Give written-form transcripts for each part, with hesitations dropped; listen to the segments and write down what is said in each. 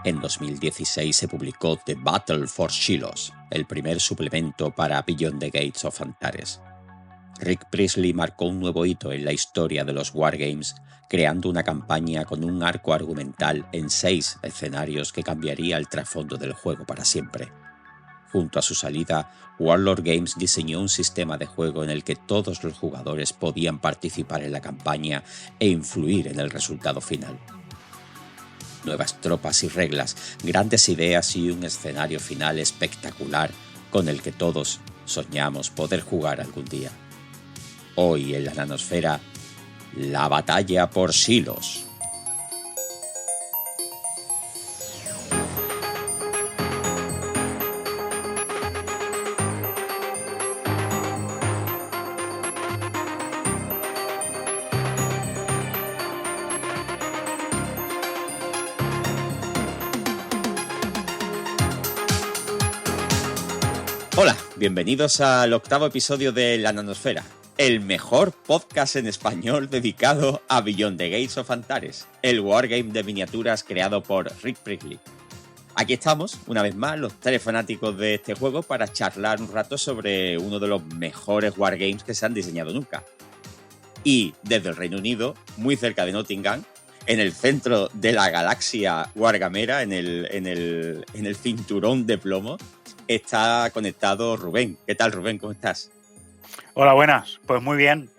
En 2016 se publicó The Battle for Shilos, el primer suplemento para Beyond the Gates of Antares. Rick Priestley marcó un nuevo hito en la historia de los Wargames, creando una campaña con un arco argumental en 6 escenarios que cambiaría el trasfondo del juego para siempre. Junto a su salida, Warlord Games diseñó un sistema de juego en el que todos los jugadores podían participar en la campaña e influir en el resultado final. Nuevas tropas y reglas, grandes ideas y un escenario final espectacular con el que todos soñamos poder jugar algún día. Hoy en la nanosfera, la batalla por Shilos. Hola, bienvenidos al 8º episodio de La Nanosfera, el mejor podcast en español dedicado a Beyond the Gates of Antares, el wargame de miniaturas creado por Rick Priestley. Aquí estamos, una vez más, los 3 fanáticos de este juego para charlar un rato sobre uno de los mejores wargames que se han diseñado nunca. Y desde el Reino Unido, muy cerca de Nottingham, en el centro de la galaxia wargamera, en el cinturón de plomo, está conectado Rubén. ¿Qué tal, Rubén? ¿Cómo estás? Hola, buenas. Pues muy bien.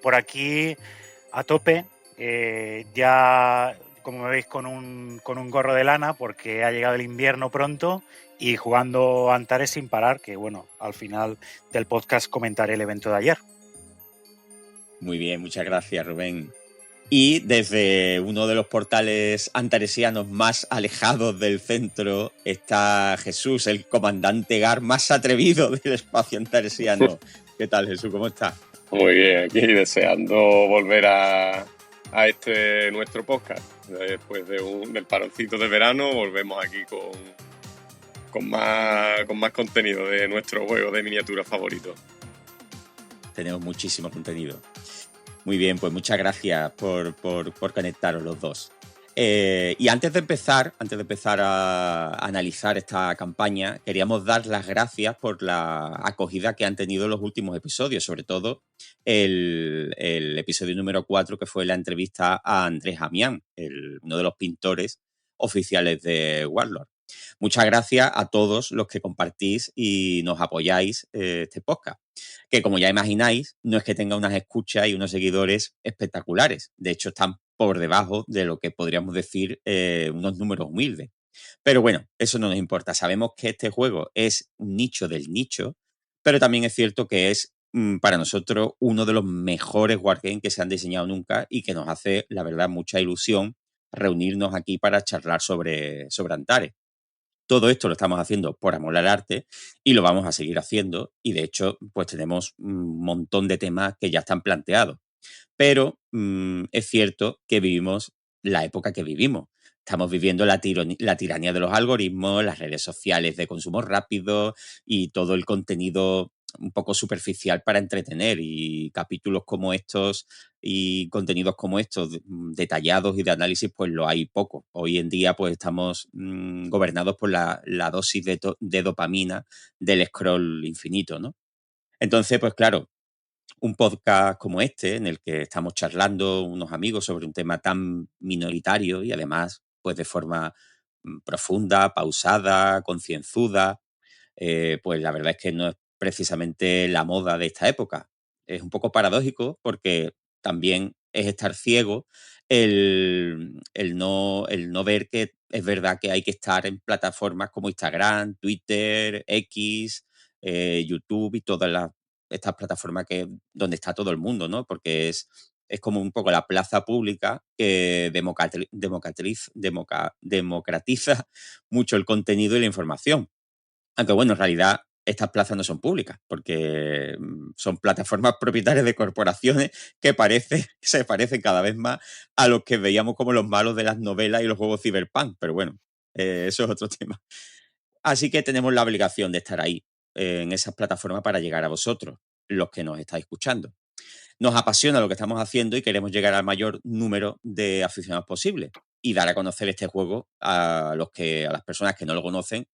Por aquí a tope. Ya, como me veis, con un gorro de lana porque ha llegado el invierno pronto y jugando Antares sin parar, que bueno, al final del podcast comentaré el evento de ayer. Muy bien, muchas gracias, Rubén. Y desde uno de los portales antaresianos más alejados del centro está Jesús, el comandante Gar más atrevido del espacio antaresiano. ¿Qué tal, Jesús? ¿Cómo estás? Muy bien, aquí deseando volver a este nuestro podcast. Después del paroncito de verano volvemos aquí con más contenido de nuestro juego de miniaturas favorito. Tenemos muchísimo contenido. Muy bien, pues muchas gracias por conectaros los dos. Y antes de empezar a analizar esta campaña, queríamos dar las gracias por la acogida que han tenido los últimos episodios, sobre todo el episodio número 4, que fue la entrevista a Andrés Amián, uno de los pintores oficiales de Warlord. Muchas gracias a todos los que compartís y nos apoyáis este podcast, que como ya imagináis, no es que tenga unas escuchas y unos seguidores espectaculares. De hecho, están por debajo de lo que podríamos decir unos números humildes. Pero bueno, eso no nos importa. Sabemos que este juego es un nicho del nicho, pero también es cierto que es para nosotros uno de los mejores wargames que se han diseñado nunca y que nos hace, la verdad, mucha ilusión reunirnos aquí para charlar sobre Antares. Todo esto lo estamos haciendo por amor al arte y lo vamos a seguir haciendo, y de hecho pues tenemos un montón de temas que ya están planteados. Pero es cierto que vivimos la época que vivimos. Estamos viviendo la tiranía de los algoritmos, las redes sociales de consumo rápido y todo el contenido un poco superficial para entretener, y capítulos como estos y contenidos como estos detallados y de análisis pues lo hay poco. Hoy en día pues estamos gobernados por la dosis de dopamina del scroll infinito, ¿no? Entonces pues claro, un podcast como este, en el que estamos charlando unos amigos sobre un tema tan minoritario y además pues de forma profunda, pausada, concienzuda, pues la verdad es que no es precisamente la moda de esta época. Es un poco paradójico porque también es estar ciego el no ver que es verdad que hay que estar en plataformas como Instagram, Twitter, X, YouTube y todas estas plataformas donde está todo el mundo, ¿no? Porque es como un poco la plaza pública que democratiza mucho el contenido y la información. Aunque bueno, en realidad estas plazas no son públicas, porque son plataformas propietarias de corporaciones que se parecen cada vez más a los que veíamos como los malos de las novelas y los juegos cyberpunk. Pero bueno, eso es otro tema. Así que tenemos la obligación de estar ahí, en esas plataformas, para llegar a vosotros, los que nos estáis escuchando. Nos apasiona lo que estamos haciendo y queremos llegar al mayor número de aficionados posible. y dar a conocer este juego a las personas que no lo conocen,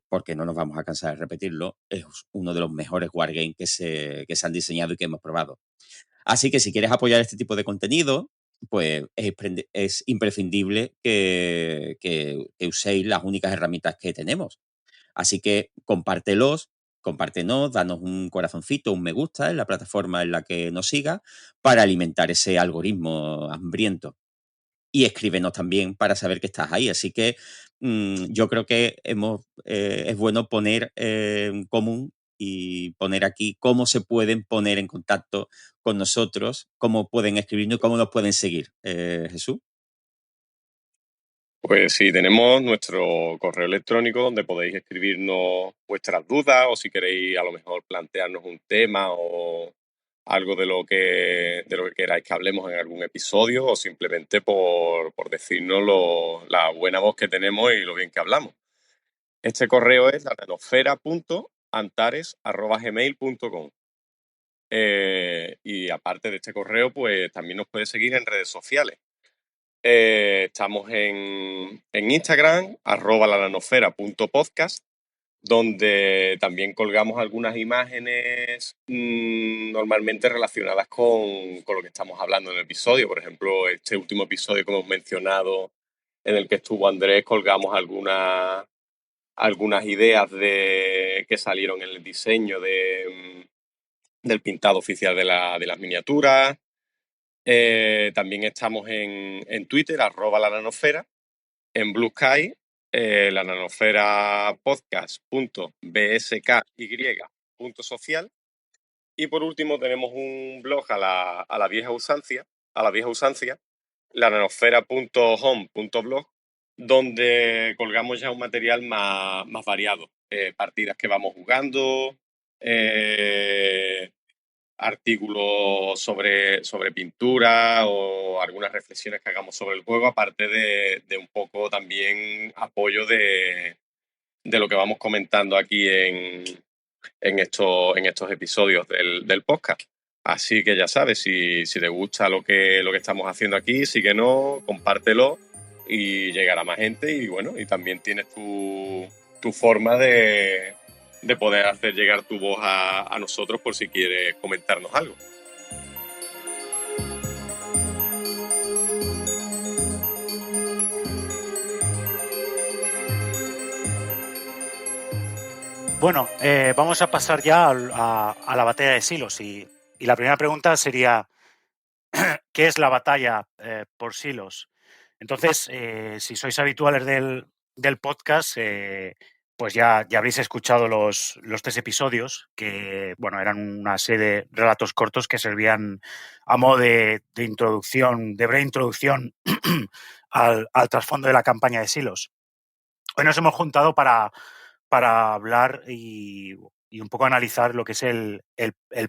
porque no nos vamos a cansar de repetirlo, es uno de los mejores wargames que se han diseñado y que hemos probado. Así que si quieres apoyar este tipo de contenido, pues es imprescindible que uséis las únicas herramientas que tenemos. Así que compártenos, danos un corazoncito, un me gusta en la plataforma en la que nos siga para alimentar ese algoritmo hambriento. Y escríbenos también para saber que estás ahí. Así que yo creo que es bueno poner en común y poner aquí cómo se pueden poner en contacto con nosotros, cómo pueden escribirnos y cómo nos pueden seguir. Jesús. Pues sí, tenemos nuestro correo electrónico donde podéis escribirnos vuestras dudas o si queréis a lo mejor plantearnos un tema o algo de lo que queráis que hablemos en algún episodio o simplemente por decirnos la buena voz que tenemos y lo bien que hablamos. Este correo es lanosfera.antares@gmail.com. Y aparte de este correo, pues también nos puedes seguir en redes sociales. Estamos en Instagram, @lanosfera.podcast, donde también colgamos algunas imágenes normalmente relacionadas con lo que estamos hablando en el episodio. Por ejemplo, este último episodio que hemos mencionado, en el que estuvo Andrés, colgamos algunas ideas que salieron en el diseño del pintado oficial de las miniaturas. También estamos en Twitter, @lananosfera, en Blue Sky, la nanosfera podcast.bsky.social. Y por último tenemos un blog a la vieja usancia, lananosfera.home.blog, donde colgamos ya un material más variado. Partidas que vamos jugando, artículos sobre pintura o algunas reflexiones que hagamos sobre el juego, aparte de un poco también apoyo de lo que vamos comentando aquí en estos episodios del podcast. Así que ya sabes, si te gusta lo que estamos haciendo aquí, síguenos, compártelo y llegará más gente. Y bueno, y también tienes tu forma de poder hacer llegar tu voz a nosotros por si quieres comentarnos algo. Bueno, vamos a pasar ya a la batalla de silos y la primera pregunta sería, ¿qué es la batalla por silos? Entonces, si sois habituales del podcast, pues ya habréis escuchado los 3 episodios que, bueno, eran una serie de relatos cortos que servían a modo de introducción, de breve introducción al trasfondo de la campaña de silos. Hoy nos hemos juntado para hablar y un poco analizar lo que es el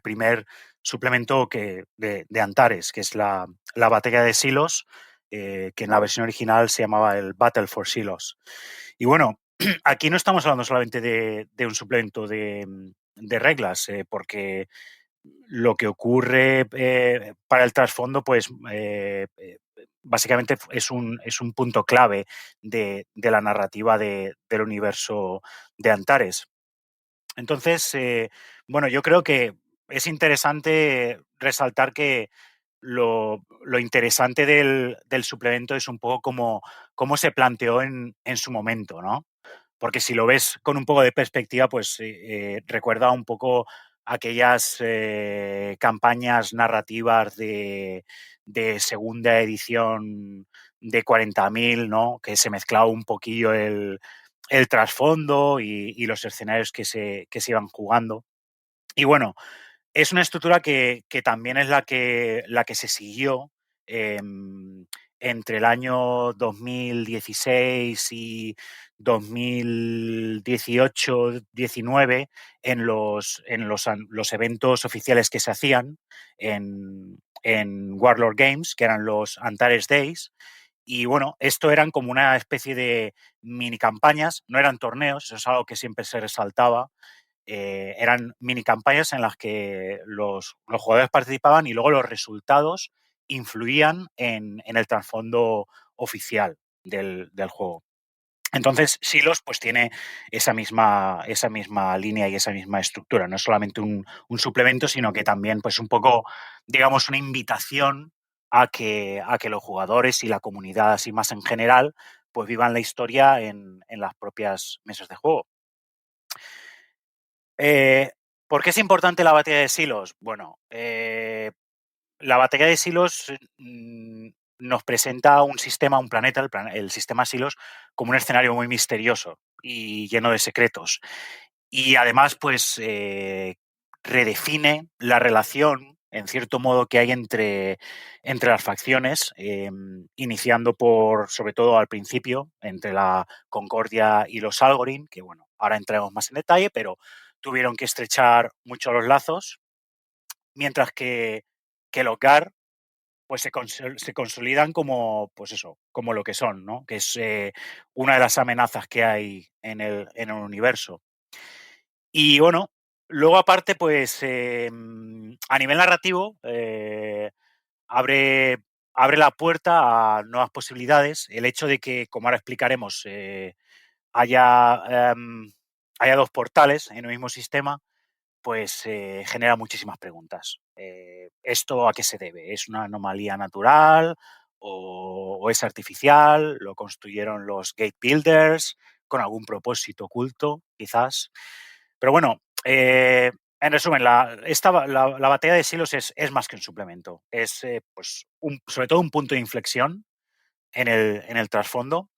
primer suplemento de Antares, que es la batalla de silos, que en la versión original se llamaba el Battle for Silos. Y bueno, aquí no estamos hablando solamente de un suplemento de reglas, porque lo que ocurre para el trasfondo, pues básicamente es un punto clave de la narrativa del universo de Antares. Entonces, bueno, yo creo que es interesante resaltar que lo interesante del suplemento es un poco cómo se planteó en su momento, ¿no? Porque si lo ves con un poco de perspectiva, pues recuerda un poco aquellas campañas narrativas de segunda edición de 40.000, ¿no? Que se mezclaba un poquillo el trasfondo y los escenarios que se iban jugando. Y bueno, es una estructura que también es la que se siguió entre el año 2016 y 2018-19 en los eventos oficiales que se hacían en Warlord Games, que eran los Antares Days. Y bueno, esto eran como una especie de mini campañas, no eran torneos, eso es algo que siempre se resaltaba. Eran mini campañas en las que los jugadores participaban y luego los resultados influían en el trasfondo oficial del juego. Entonces, Silos pues tiene esa misma línea y esa misma estructura. No es solamente un suplemento, sino que también pues un poco, digamos, una invitación a que los jugadores y la comunidad así más en general pues vivan la historia en las propias mesas de juego. ¿Por qué es importante la batalla de Silos? Bueno, la batalla de Silos nos presenta un sistema, un planeta, el sistema Silos, como un escenario muy misterioso y lleno de secretos. Y además, pues, redefine la relación, en cierto modo, que hay entre las facciones, iniciando por, sobre todo al principio, entre la Concordia y los Algorin, que bueno, ahora entraremos más en detalle, pero tuvieron que estrechar mucho los lazos, mientras que los Gar pues se consolidan como, pues eso, como lo que son, ¿no? Que es una de las amenazas que hay en el universo. Y bueno, luego aparte, pues a nivel narrativo, abre, abre la puerta a nuevas posibilidades. El hecho de que, como ahora explicaremos, haya, haya dos portales en el mismo sistema, pues genera muchísimas preguntas. ¿Esto a qué se debe? ¿Es una anomalía natural o es artificial? ¿Lo construyeron los gate builders con algún propósito oculto, quizás? Pero bueno, en resumen, la batalla de Silos es más que un suplemento. Es pues sobre todo un punto de inflexión en el trasfondo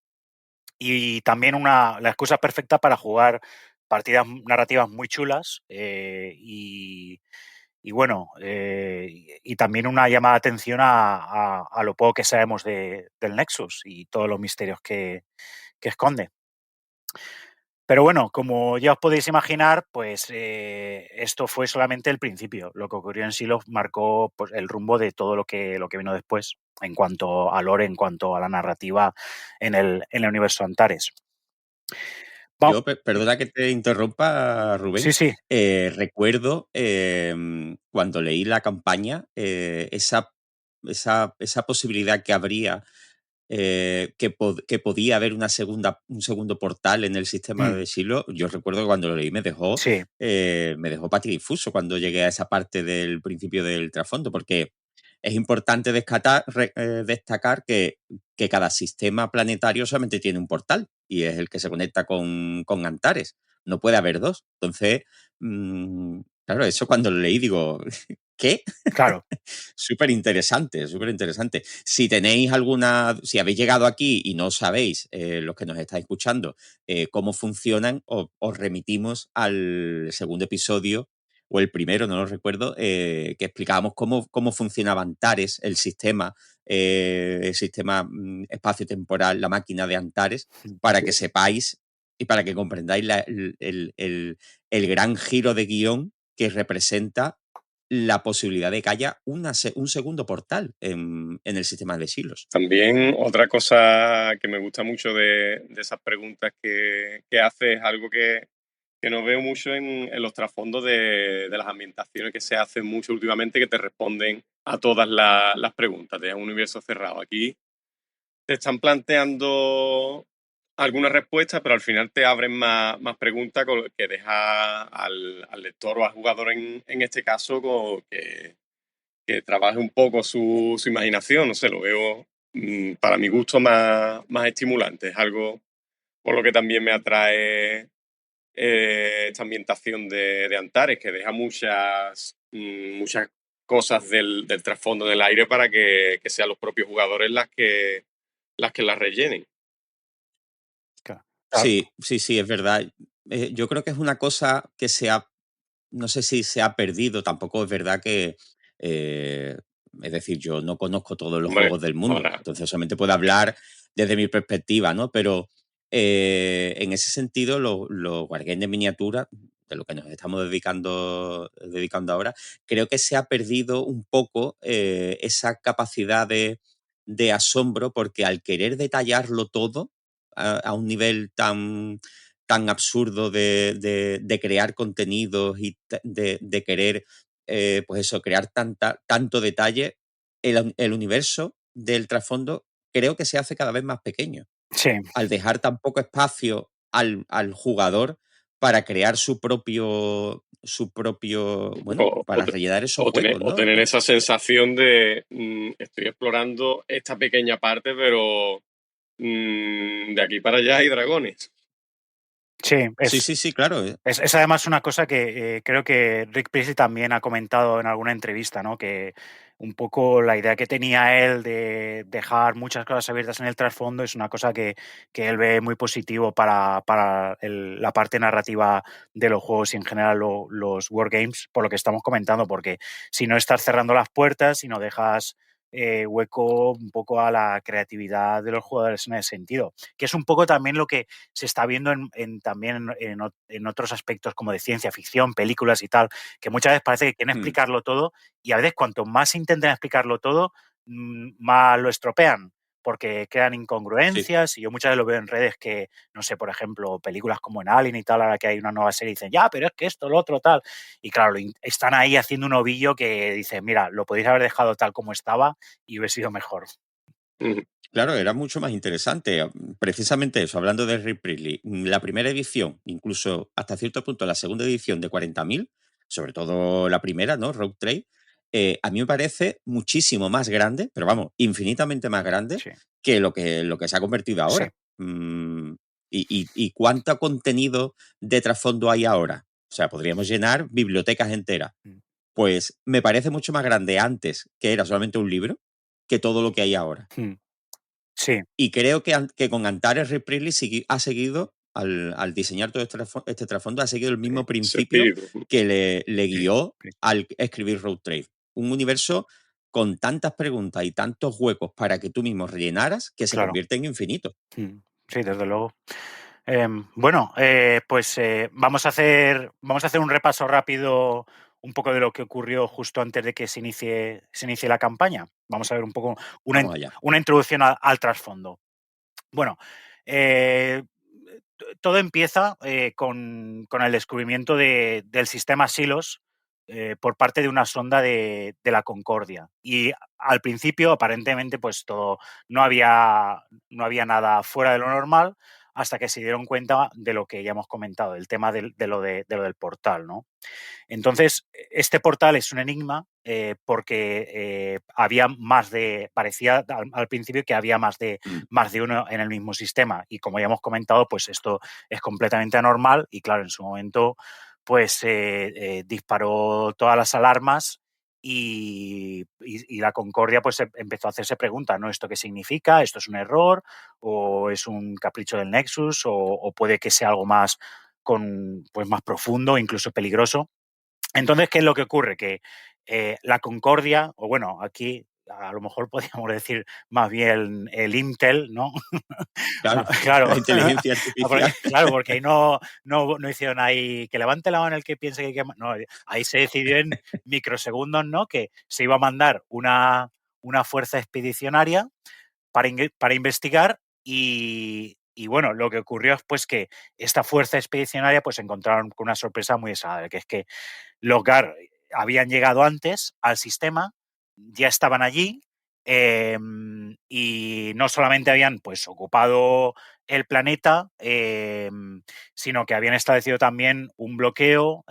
y también la excusa perfecta para jugar partidas narrativas muy chulas y bueno, y también una llamada de atención a lo poco que sabemos del Nexus y todos los misterios que esconde. Pero bueno, como ya os podéis imaginar, pues esto fue solamente el principio. Lo que ocurrió en Silo marcó pues, el rumbo de todo lo que vino después en cuanto a lore, en cuanto a la narrativa en el universo Antares. Yo, perdona que te interrumpa, Rubén. Sí, sí. Recuerdo cuando leí la campaña, esa posibilidad que habría, que podía haber un segundo portal en el sistema Mm, de Silo. Yo recuerdo que cuando lo leí sí. me dejó patidifuso cuando llegué a esa parte del principio del trasfondo, porque es importante destacar que cada sistema planetario solamente tiene un portal y es el que se conecta con Antares. No puede haber dos. Entonces, claro, eso cuando lo leí digo, ¿qué? Claro. Súper interesante, súper interesante. Si tenéis si habéis llegado aquí y no sabéis, los que nos estáis escuchando, cómo funcionan, os remitimos al segundo episodio, o el primero, no lo recuerdo, que explicábamos cómo funcionaba Antares, el sistema espacio-temporal, la máquina de Antares, para que sepáis y para que comprendáis el gran giro de guión que representa la posibilidad de que haya un segundo portal en el sistema de Silos. También otra cosa que me gusta mucho de esas preguntas que hace es algo que no veo mucho en los trasfondos de las ambientaciones que se hacen mucho últimamente, que te responden a todas las preguntas de un universo cerrado. Aquí te están planteando algunas respuestas, pero al final te abren más preguntas que deja al lector o al jugador en este caso que trabaje un poco su imaginación. No sé, lo veo para mi gusto más estimulante. Es algo por lo que también me atrae esta ambientación de Antares, que deja muchas cosas del trasfondo del aire para que sean los propios jugadores las que las rellenen. Claro. Sí, sí, sí, es verdad. Yo creo que es una cosa que no sé si se ha perdido, tampoco es verdad que, es decir, yo no conozco todos los Hombre, juegos del mundo, ahora, entonces solamente puedo hablar desde mi perspectiva, ¿no? Pero en ese sentido, los wargames de miniatura, de lo que nos estamos dedicando ahora, creo que se ha perdido un poco esa capacidad de asombro, porque al querer detallarlo todo a un nivel tan absurdo de crear contenidos y de querer, pues eso, crear tanto detalle, el universo del trasfondo creo que se hace cada vez más pequeño, Sí, al dejar tan poco espacio al jugador para crear su propio, bueno, O, o para te- rellenar esos tener, huecos, o ¿no? tener esa sensación de estoy explorando esta pequeña parte, pero de aquí para allá hay dragones. sí, Sí, sí, sí, claro. es además una cosa que creo que Rick Priestley también ha comentado en alguna entrevista, ¿no? Que un poco la idea que tenía él de dejar muchas cosas abiertas en el trasfondo es una cosa que él ve muy positivo para la parte narrativa de los juegos y en general los wargames, por lo que estamos comentando, porque si no estás cerrando las puertas, si no dejas hueco un poco a la creatividad de los jugadores en ese sentido, que es un poco también lo que se está viendo también en otros aspectos como de ciencia ficción, películas y tal, que muchas veces parece que quieren Mm, explicarlo todo y a veces cuanto más intenten explicarlo todo, más lo estropean porque crean sí. incongruencias y yo muchas veces lo veo en redes que, no sé, por ejemplo, películas como en Alien y tal, ahora que hay una nueva serie, dicen, ya, pero es que esto, lo otro, tal. Y claro, están ahí haciendo un ovillo que dicen, mira, lo podéis haber dejado tal como estaba y hubiera sido mejor. Ujú. Claro, era mucho más interesante. Precisamente eso, hablando de Rick Priestley, la primera edición, incluso hasta cierto punto la segunda edición de 40.000, sobre todo la primera, ¿no? Rogue Trade, a mí me parece muchísimo más grande, pero vamos, infinitamente más grande Sí, que lo que se ha convertido sí. ahora. Mm, y cuánto contenido de trasfondo hay ahora. O sea, podríamos llenar bibliotecas enteras. Mm, Pues me parece mucho más grande antes, que era solamente un libro, que todo lo que hay ahora. mm. Sí, Y creo que con Antares Rick Priestley ha seguido, al diseñar todo este trasfondo, ha seguido el mismo Ese principio espíritu. que le sí, guió sí, al escribir Road Trade. Un universo con tantas preguntas y tantos huecos para que tú mismo rellenaras que se claro. convierte en infinito. Sí, desde luego. Bueno, pues vamos a hacer un repaso rápido un poco de lo que ocurrió justo antes de que se inicie la campaña. Vamos a ver un poco Vamos allá. una introducción al trasfondo. Bueno, eh, todo empieza con el descubrimiento del sistema Silos por parte de una sonda de la Concordia. Y al principio, aparentemente, pues todo no había nada fuera de lo normal hasta que se dieron cuenta de lo que ya hemos comentado, del tema de lo del portal, ¿no? Entonces, este portal es un enigma porque parecía al principio que había Mm. más de uno en el mismo sistema. Y como ya hemos comentado, pues esto es completamente anormal y claro, en su momento, pues disparó todas las alarmas y la Concordia pues empezó a hacerse preguntas, ¿no? ¿Esto qué significa? ¿Esto es un error? ¿O es un capricho del Nexus? ¿O puede que sea algo más pues más profundo, incluso peligroso? Entonces, ¿qué es lo que ocurre? Que la Concordia, o bueno, aquí a lo mejor podríamos decir más bien el Intel, ¿no? Claro, Claro, la inteligencia porque, artificial. claro, porque ahí no hicieron ahí que levante la mano el que piense que hay que. No, ahí se decidió en microsegundos, ¿no? Que se iba a mandar una fuerza expedicionaria para investigar y bueno, lo que ocurrió es pues que esta fuerza expedicionaria pues se encontraron con una sorpresa muy desagradable, que es que los GAR habían llegado antes al sistema, ya estaban allí y no solamente habían pues ocupado el planeta, sino que habían establecido también un bloqueo,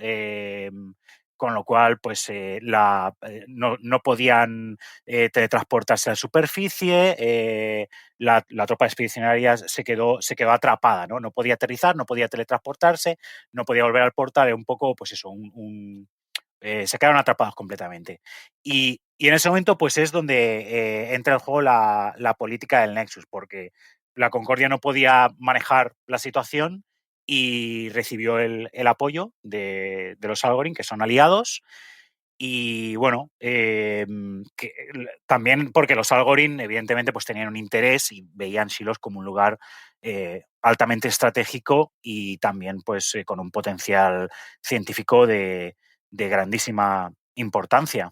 con lo cual pues no podían teletransportarse a la superficie, la tropa expedicionaria se quedó atrapada, ¿no? No podía aterrizar, no podía teletransportarse, no podía volver al portal, era un poco, pues eso, se quedaron atrapados completamente. Y en ese momento, pues es donde entra en juego la política del Nexus, porque la Concordia no podía manejar la situación y recibió el apoyo de los Algorin, que son aliados, y bueno, también porque los Algorin, evidentemente, pues tenían un interés y veían Silos como un lugar altamente estratégico y también pues con un potencial científico de grandísima importancia.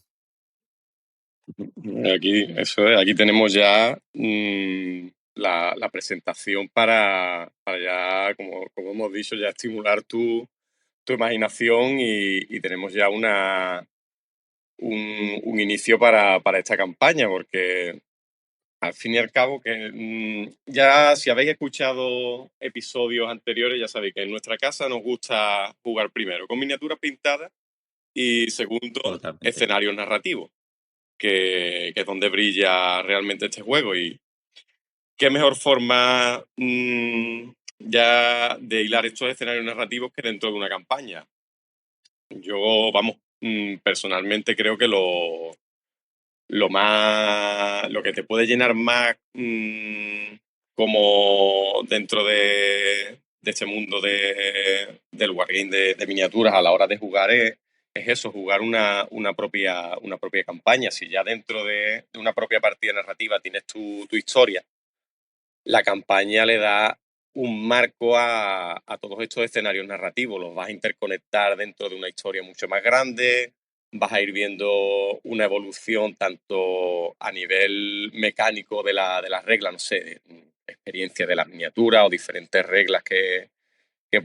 Aquí tenemos ya la presentación para ya, como hemos dicho, ya estimular tu imaginación y tenemos ya un inicio para esta campaña, porque al fin y al cabo, que ya si habéis escuchado episodios anteriores, ya sabéis que en nuestra casa nos gusta jugar primero con miniaturas pintadas y segundo, Totalmente. escenarios narrativos, que es donde brilla realmente este juego. Y qué mejor forma ya de hilar estos escenarios narrativos que dentro de una campaña. Yo, vamos, personalmente creo que lo que te puede llenar más como dentro de este mundo del wargame de miniaturas a la hora de jugar es eso, jugar una propia campaña. Si ya dentro de una propia partida narrativa tienes tu historia, la campaña le da un marco a todos estos escenarios narrativos, los vas a interconectar dentro de una historia mucho más grande, vas a ir viendo una evolución tanto a nivel mecánico de las reglas, no sé, experiencia de las miniaturas o diferentes reglas que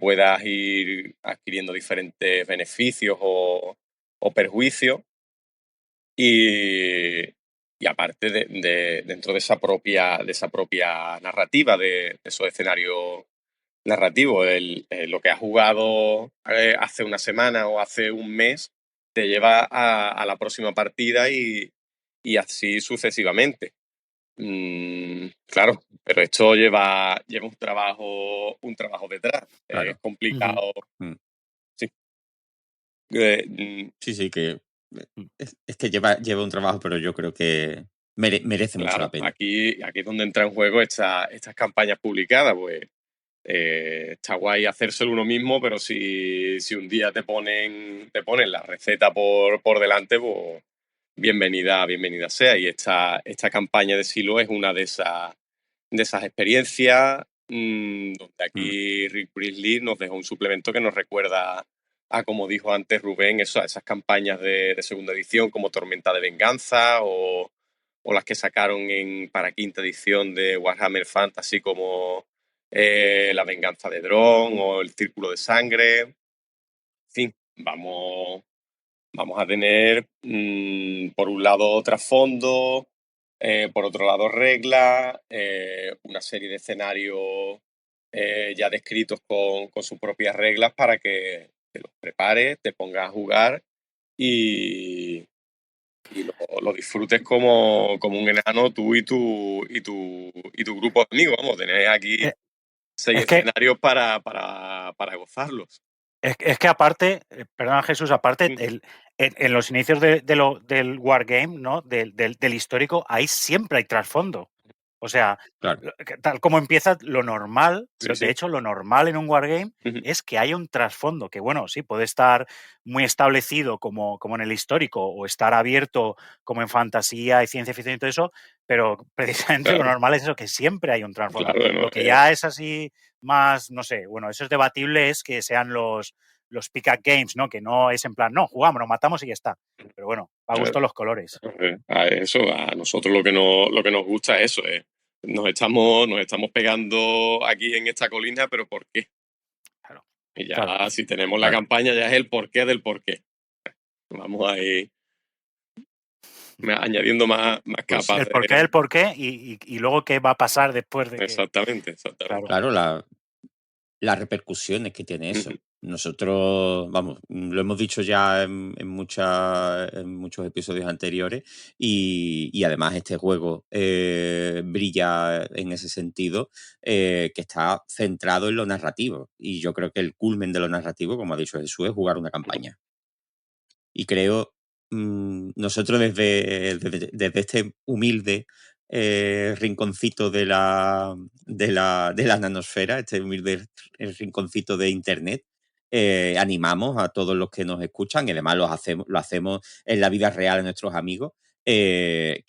puedas ir adquiriendo diferentes beneficios o perjuicios. Y, y aparte dentro de esa propia narrativa, de esos escenarios narrativos, lo que has jugado hace una semana o hace un mes te lleva a la próxima partida y así sucesivamente. Claro, pero esto lleva un trabajo detrás. Es Claro. Ujú. complicado. Mm. Sí. Eh, Sí, sí, que Mm. es que lleva un trabajo, pero yo creo que merece mucho la claro, pena. aquí es donde entra en juego estas campañas publicadas, pues está guay hacérselo uno mismo, pero si un día te ponen la receta por delante, pues bienvenida sea. Y esta campaña de Silo es una de esas experiencias donde Mm. aquí Rick Priestley nos dejó un suplemento que nos recuerda a, como dijo antes Rubén, esas campañas de segunda edición como Tormenta de Venganza o las que sacaron para quinta edición de Warhammer Fantasy como La Venganza de Dron o El Círculo de Sangre. En fin, vamos a tener, por un lado, trasfondo, por otro lado, reglas, una serie de escenarios ya descritos con sus propias reglas para que te los prepares, te pongas a jugar y, lo disfrutes como un enano tú y tu grupo de amigos. Vamos, tenéis aquí Eh, 6 Es que escenarios para gozarlos. Es que aparte, perdona Jesús, aparte, Mm, en los inicios del Wargame, ¿no? Del histórico, ahí siempre hay trasfondo. O sea, Claro. tal como empieza, lo normal, sí, de sí. hecho, lo normal en un Wargame Ujú, es que haya un trasfondo, que bueno, sí, puede estar muy establecido como en el histórico, o estar abierto como en fantasía y ciencia ficción y todo eso, pero precisamente lo claro, normal es eso, que siempre hay un trasfondo. claro, ¿no? Lo que ya es así más, no sé, bueno, eso es debatible, es que sean los pick-up games, ¿no? Que no es en plan, no, jugamos, nos matamos y ya está. Pero bueno, a Eh, gusto los colores. a eso, a nosotros lo que nos gusta es eso, nos estamos pegando aquí en esta colina, pero ¿por qué? Claro, Y claro. ya si tenemos la Claro. campaña ya es el porqué del porqué. Vamos a ir añadiendo más Pues capas El de... porqué y luego qué va a pasar después de que. Exactamente, exactamente. Claro. claro, las repercusiones que tiene Ujú, eso. Nosotros, vamos, lo hemos dicho ya en muchos episodios anteriores y además este juego brilla en ese sentido, que está centrado en lo narrativo. Y yo creo que el culmen de lo narrativo, como ha dicho Jesús, es jugar una ujú, campaña. Y creo, nosotros desde este humilde rinconcito de la nanosfera, este humilde rinconcito de Internet, animamos a todos los que nos escuchan, y además lo hacemos en la vida real a nuestros amigos, que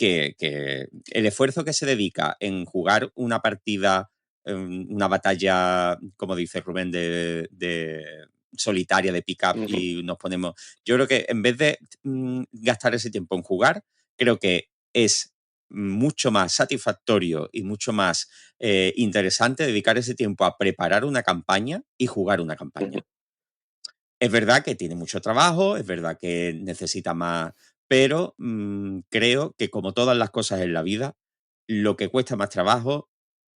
el esfuerzo que se dedica en jugar una partida, una batalla, como dice Rubén, de solitaria de pick-up ujú, y nos ponemos yo creo que en vez de gastar ese tiempo en jugar, creo que es mucho más satisfactorio y mucho más interesante dedicar ese tiempo a preparar una campaña y jugar una ujú. campaña. Es verdad que tiene mucho trabajo, es verdad que necesita más, pero creo que como todas las cosas en la vida, lo que cuesta más trabajo,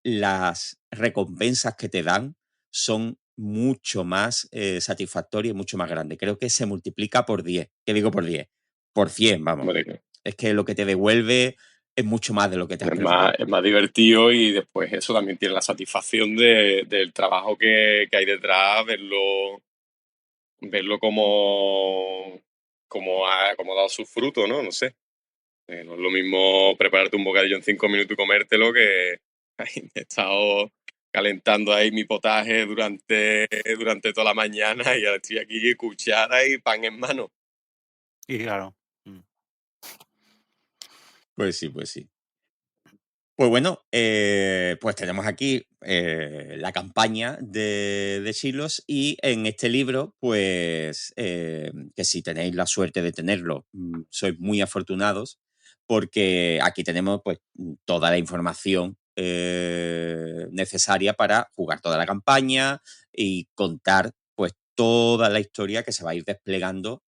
las recompensas que te dan son mucho más satisfactorias y mucho más grandes. Creo que se multiplica por 10. ¿Qué digo por 10? Por 100, vamos. Hombre, Es que lo que te devuelve es mucho más de lo que te has preparado. es más divertido y después eso también tiene la satisfacción del trabajo que hay detrás, verlo como ha dado su fruto, ¿no? No sé. No es lo mismo prepararte un bocadillo en 5 minutos y comértelo que he estado calentando ahí mi potaje durante toda la mañana y ahora estoy aquí cuchara y pan en mano. Y claro. Pues sí, pues sí. Pues bueno, pues tenemos aquí la campaña de Silos y en este libro, pues que si tenéis la suerte de tenerlo, sois muy afortunados porque aquí tenemos pues toda la información necesaria para jugar toda la campaña y contar pues toda la historia que se va a ir desplegando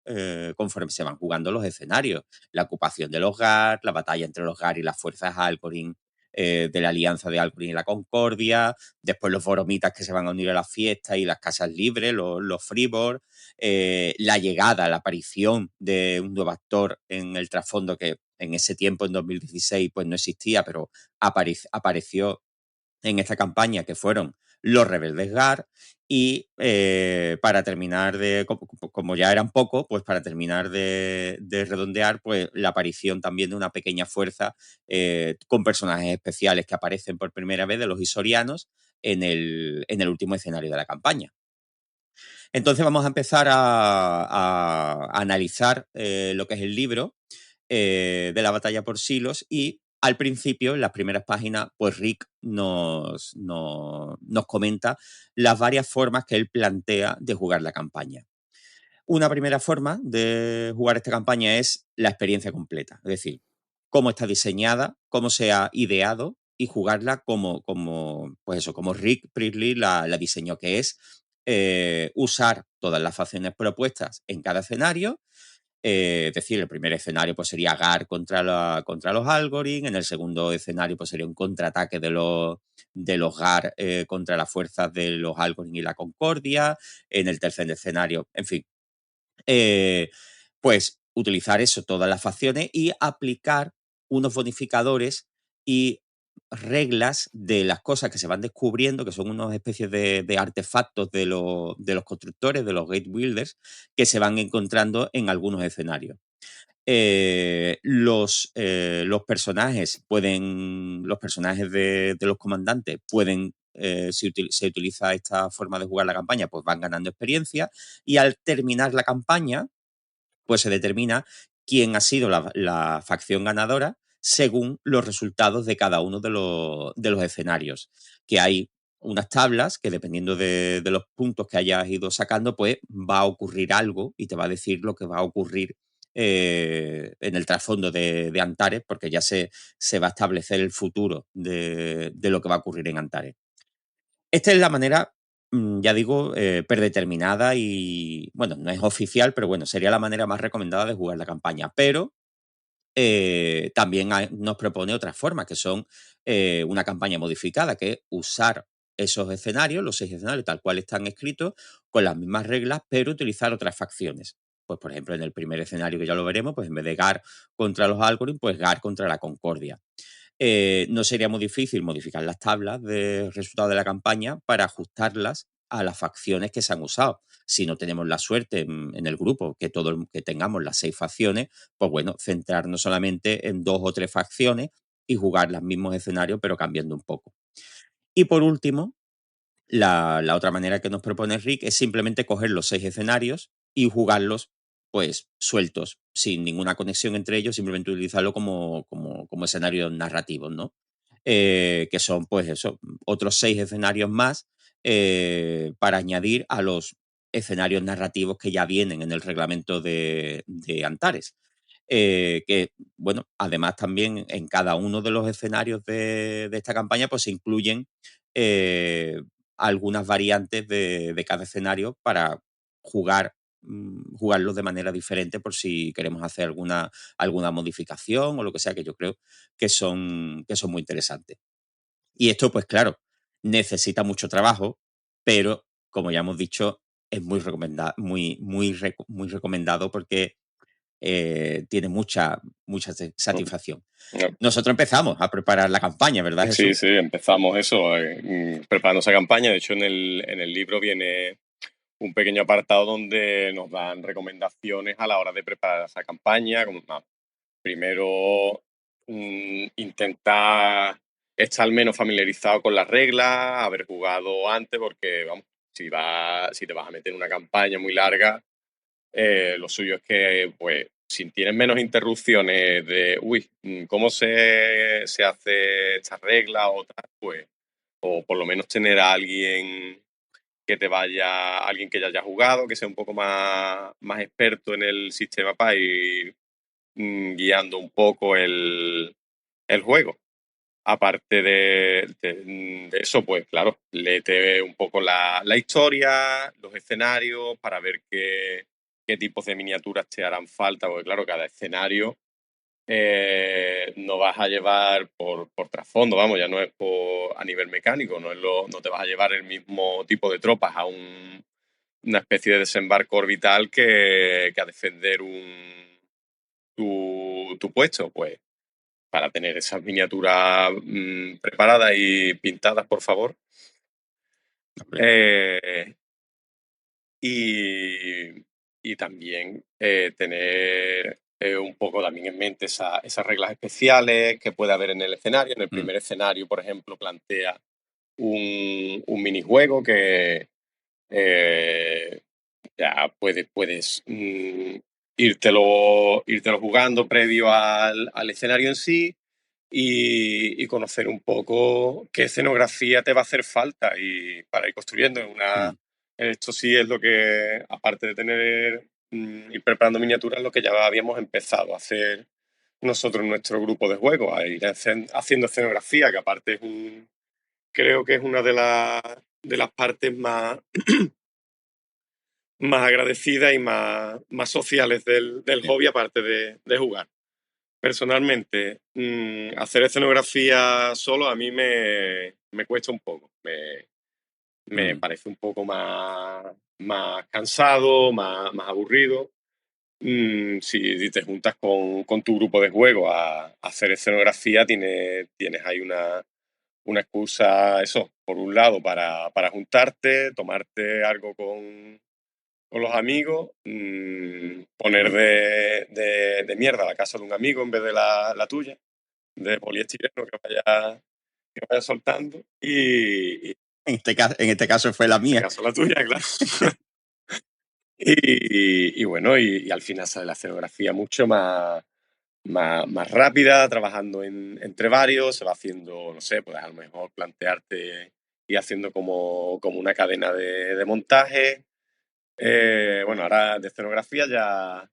conforme se van jugando los escenarios. La ocupación del hogar, la batalla entre los Gar y las fuerzas Alcorin, de la alianza de Alcuin y la Concordia, después los Boromitas que se van a unir a la fiesta y las casas libres, los Freeborn, la llegada, la aparición de un nuevo actor en el trasfondo que en ese tiempo, en 2016, pues no existía, pero apareció en esta campaña, que fueron los rebeldes Gar, y para terminar de, como ya eran pocos, pues para terminar de redondear, pues la aparición también de una pequeña fuerza con personajes especiales que aparecen por primera vez de los Isorianos en el último escenario de la campaña. Entonces vamos a empezar a analizar lo que es el libro de la batalla por Silos y al principio, en las primeras páginas, pues Rick nos comenta las varias formas que él plantea de jugar la campaña. Una primera forma de jugar esta campaña es la experiencia completa, es decir, cómo está diseñada, cómo se ha ideado y jugarla pues eso, como Rick Priestley la diseñó, que es usar todas las facciones propuestas en cada escenario. Es decir, el primer escenario pues, sería Gar contra los Algorin, en el segundo escenario pues, sería un contraataque de los Gar contra las fuerzas de los Algorin y la Concordia, en el tercer escenario, en fin, pues utilizar eso, todas las facciones y aplicar unos bonificadores y reglas de las cosas que se van descubriendo, que son unas especies de artefactos de los constructores, de los gate builders, que se van encontrando en algunos escenarios. Los personajes los personajes de los comandantes pueden, se utiliza esta forma de jugar la campaña, pues van ganando experiencia y al terminar la campaña, pues se determina quién ha sido la facción ganadora según los resultados de cada uno de los escenarios. Que hay unas tablas que dependiendo de los puntos que hayas ido sacando, pues va a ocurrir algo y te va a decir lo que va a ocurrir en el trasfondo de Antares, porque ya se va a establecer el futuro de lo que va a ocurrir en Antares. Esta es la manera, ya digo, predeterminada y, bueno, no es oficial, pero bueno, sería la manera más recomendada de jugar la campaña. Pero también nos propone otras formas, que son una campaña modificada, que es usar esos escenarios, los 6 escenarios tal cual están escritos, con las mismas reglas, pero utilizar otras facciones. Pues, por ejemplo, en el primer escenario, que ya lo veremos, pues en vez de Gar contra los Algoritmos, pues Gar contra la Concordia. No sería muy difícil modificar las tablas de resultados de la campaña para ajustarlas a las facciones que se han usado. Si no tenemos la suerte en el grupo que tengamos las 6 facciones, pues bueno, centrarnos solamente en 2 o 3 facciones y jugar los mismos escenarios, pero cambiando un poco. Y por último, la otra manera que nos propone Rick es simplemente coger los 6 escenarios y jugarlos pues sueltos, sin ninguna conexión entre ellos, simplemente utilizarlo como escenarios narrativos, ¿no? Que son pues eso, otros 6 escenarios más para añadir a los escenarios narrativos que ya vienen en el reglamento de Antares. Que, bueno, además también en cada uno de los escenarios de esta campaña pues se incluyen algunas variantes de cada escenario para jugar jugarlos de manera diferente por si queremos hacer alguna modificación o lo que sea, que yo creo que son muy interesantes. Y esto, pues claro, necesita mucho trabajo, pero como ya hemos dicho, es muy recomendado porque tiene mucha satisfacción. No. Nosotros empezamos a preparar la campaña, ¿verdad, Sí, Jesús? sí, empezamos eso, preparando esa campaña. De hecho, en el libro viene un pequeño apartado donde nos dan recomendaciones a la hora de preparar esa campaña. Como, primero, intentar estar al menos familiarizado con las reglas, haber jugado antes, porque vamos, si te vas a meter en una campaña muy larga, lo suyo es que, pues, si tienes menos interrupciones de, ¿cómo se hace esta regla o tal? Pues, o por lo menos tener a alguien alguien que ya haya jugado, que sea un poco más experto en el sistema para ir guiando un poco el juego. Aparte de eso, pues claro, léete un poco la historia, los escenarios, para ver qué tipos de miniaturas te harán falta, porque claro, cada escenario no vas a llevar por trasfondo, vamos, ya no es a nivel mecánico, no te vas a llevar el mismo tipo de tropas a una especie de desembarco orbital que a defender tu puesto, pues para tener esas miniaturas preparadas y pintadas, por favor. Eh, y, y también tener un poco también en mente esas reglas especiales que puede haber en el escenario. En el Mm, primer escenario, por ejemplo, plantea un minijuego que eh, ya puedes írtelo jugando previo al escenario en sí y conocer un poco qué escenografía te va a hacer falta y para ir construyendo mm, esto sí es lo que, aparte de ir preparando miniaturas, lo que ya habíamos empezado a hacer nosotros en nuestro grupo de juego, a ir haciendo escenografía, que aparte creo que es una de las partes más agradecidas y más sociales del sí, hobby, aparte de jugar. Personalmente, hacer escenografía solo a mí me cuesta un poco. Me mm, parece un poco más cansado, más aburrido. Si te juntas con tu grupo de juego a hacer escenografía, tienes ahí una excusa, eso, por un lado, para juntarte, tomarte algo con los amigos, poner sí. de mierda la casa de un amigo en vez de la tuya, de poliestireno que vaya soltando, y En este caso fue la en este mía. caso la tuya, claro. Y bueno, y al final sale la escenografía mucho más rápida, trabajando entre varios, se va haciendo, no sé, pues a lo mejor plantearte y haciendo como una cadena de montaje. Bueno, ahora de escenografía ya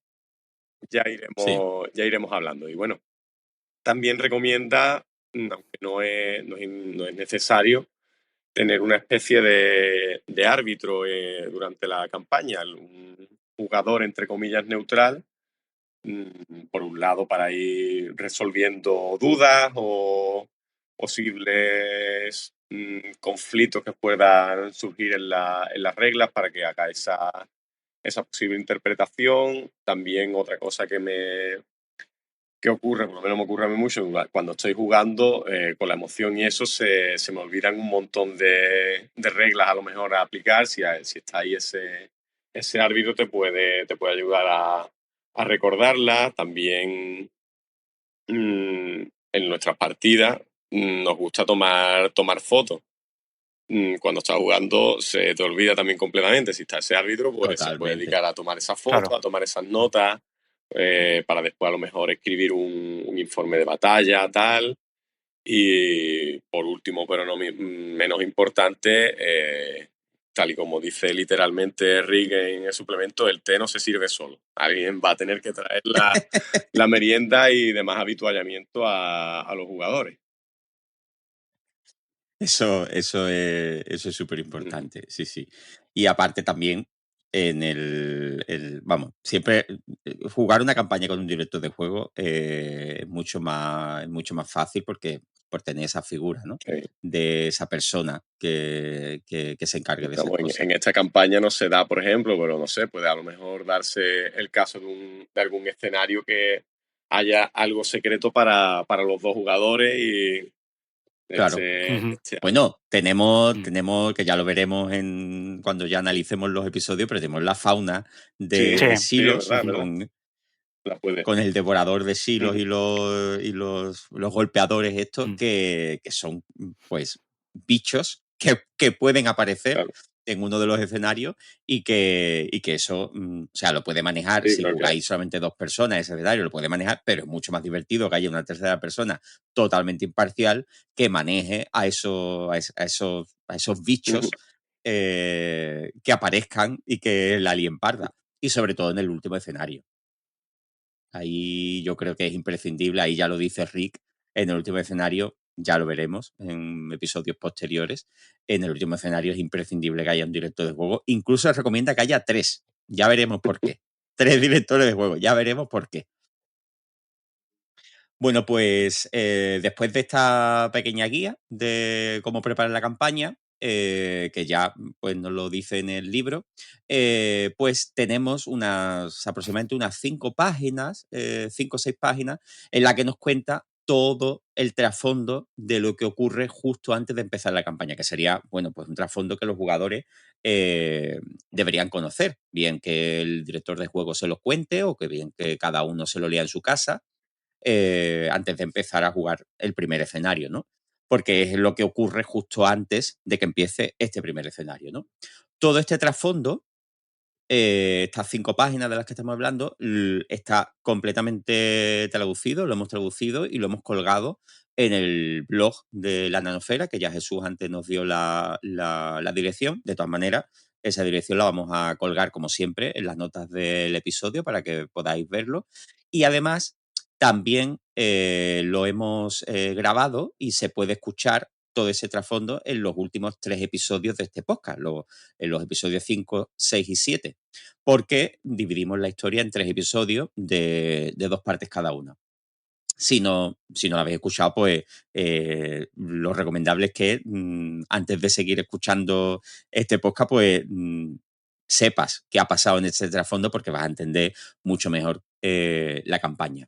Sí, iremos hablando. Y bueno, también recomienda, aunque no es necesario, tener una especie de árbitro durante la campaña, un jugador, entre comillas, neutral, por un lado para ir resolviendo dudas o posibles conflictos que puedan surgir en las reglas para que haga esa posible interpretación. También otra cosa que ocurre, por lo menos me ocurre a mí mucho, cuando estoy jugando, con la emoción y eso, se me olvidan un montón de reglas a lo mejor a aplicar. Si está ahí ese árbitro te puede ayudar a recordarla. También en nuestras partidas nos gusta tomar fotos. Cuando estás jugando se te olvida también completamente. Si está ese árbitro, pues se puede totalmente. dedicar a tomar esas fotos, Claro. a tomar esas notas, para después a lo mejor escribir un informe de batalla, tal. Y por último, pero no menos importante, tal y como dice literalmente Rick en el suplemento, el té no se sirve solo. Alguien va a tener que traer la merienda y demás habituallamiento a los jugadores. Eso es súper Ujú. importante, sí, sí. Y aparte también, vamos, siempre jugar una campaña con un director de juego es mucho más fácil porque por tener esa figura, ¿no? Sí. De esa persona que se encargue de esas Estamos cosas. en esta campaña no se da, por ejemplo, pero no sé, puede a lo mejor darse el caso de algún escenario que haya algo secreto para los dos jugadores y Claro. Ujú. Bueno, tenemos, Mm. tenemos, que ya lo veremos cuando ya analicemos los episodios, pero tenemos la fauna Sí, de Sí. sí, es Silos verdad, es verdad. con, La puede. con el devorador de silos Ujú. y los golpeadores estos Mm. que son pues bichos que pueden aparecer Claro. en uno de los escenarios y que eso, o sea, lo puede manejar Sí, si creo que jugáis solamente 2 personas ese escenario, lo puede manejar, pero es mucho más divertido que haya una tercera persona totalmente imparcial que maneje a esos ujú. bichos que aparezcan y que la lien parda. Y sobre todo en el último escenario. Ahí yo creo que es imprescindible, ahí ya lo dice Rick, en el último escenario, ya lo veremos en episodios posteriores, en el último escenario es imprescindible que haya un director de juego, incluso se recomienda que haya 3, ya veremos por qué. 3 directores de juego, ya veremos por qué. Bueno, pues después de esta pequeña guía de cómo preparar la campaña, que ya pues, nos lo dice en el libro, pues tenemos aproximadamente unas 5 páginas, 5 o 6 páginas, en la que nos cuenta todo el trasfondo de lo que ocurre justo antes de empezar la campaña, que sería, bueno, pues un trasfondo que los jugadores eh, deberían conocer, bien que el director de juego se los cuente o que bien que cada uno se lo lea en su casa antes de empezar a jugar el primer escenario, ¿no? Porque es lo que ocurre justo antes de que empiece este primer escenario, ¿no? Todo este trasfondo, estas 5 páginas de las que estamos hablando, está completamente traducido, lo hemos traducido y lo hemos colgado en el blog de la Nanosfera, que ya Jesús antes nos dio la dirección. De todas maneras, esa dirección la vamos a colgar, como siempre, en las notas del episodio para que podáis verlo. Y además, también lo hemos grabado y se puede escuchar todo ese trasfondo en los últimos 3 episodios de este podcast, en los episodios 5, 6 y 7, porque dividimos la historia en 3 episodios de 2 partes cada uno. Si no lo habéis escuchado, pues lo recomendable es que antes de seguir escuchando este podcast, pues sepas qué ha pasado en este trasfondo porque vas a entender mucho mejor la campaña.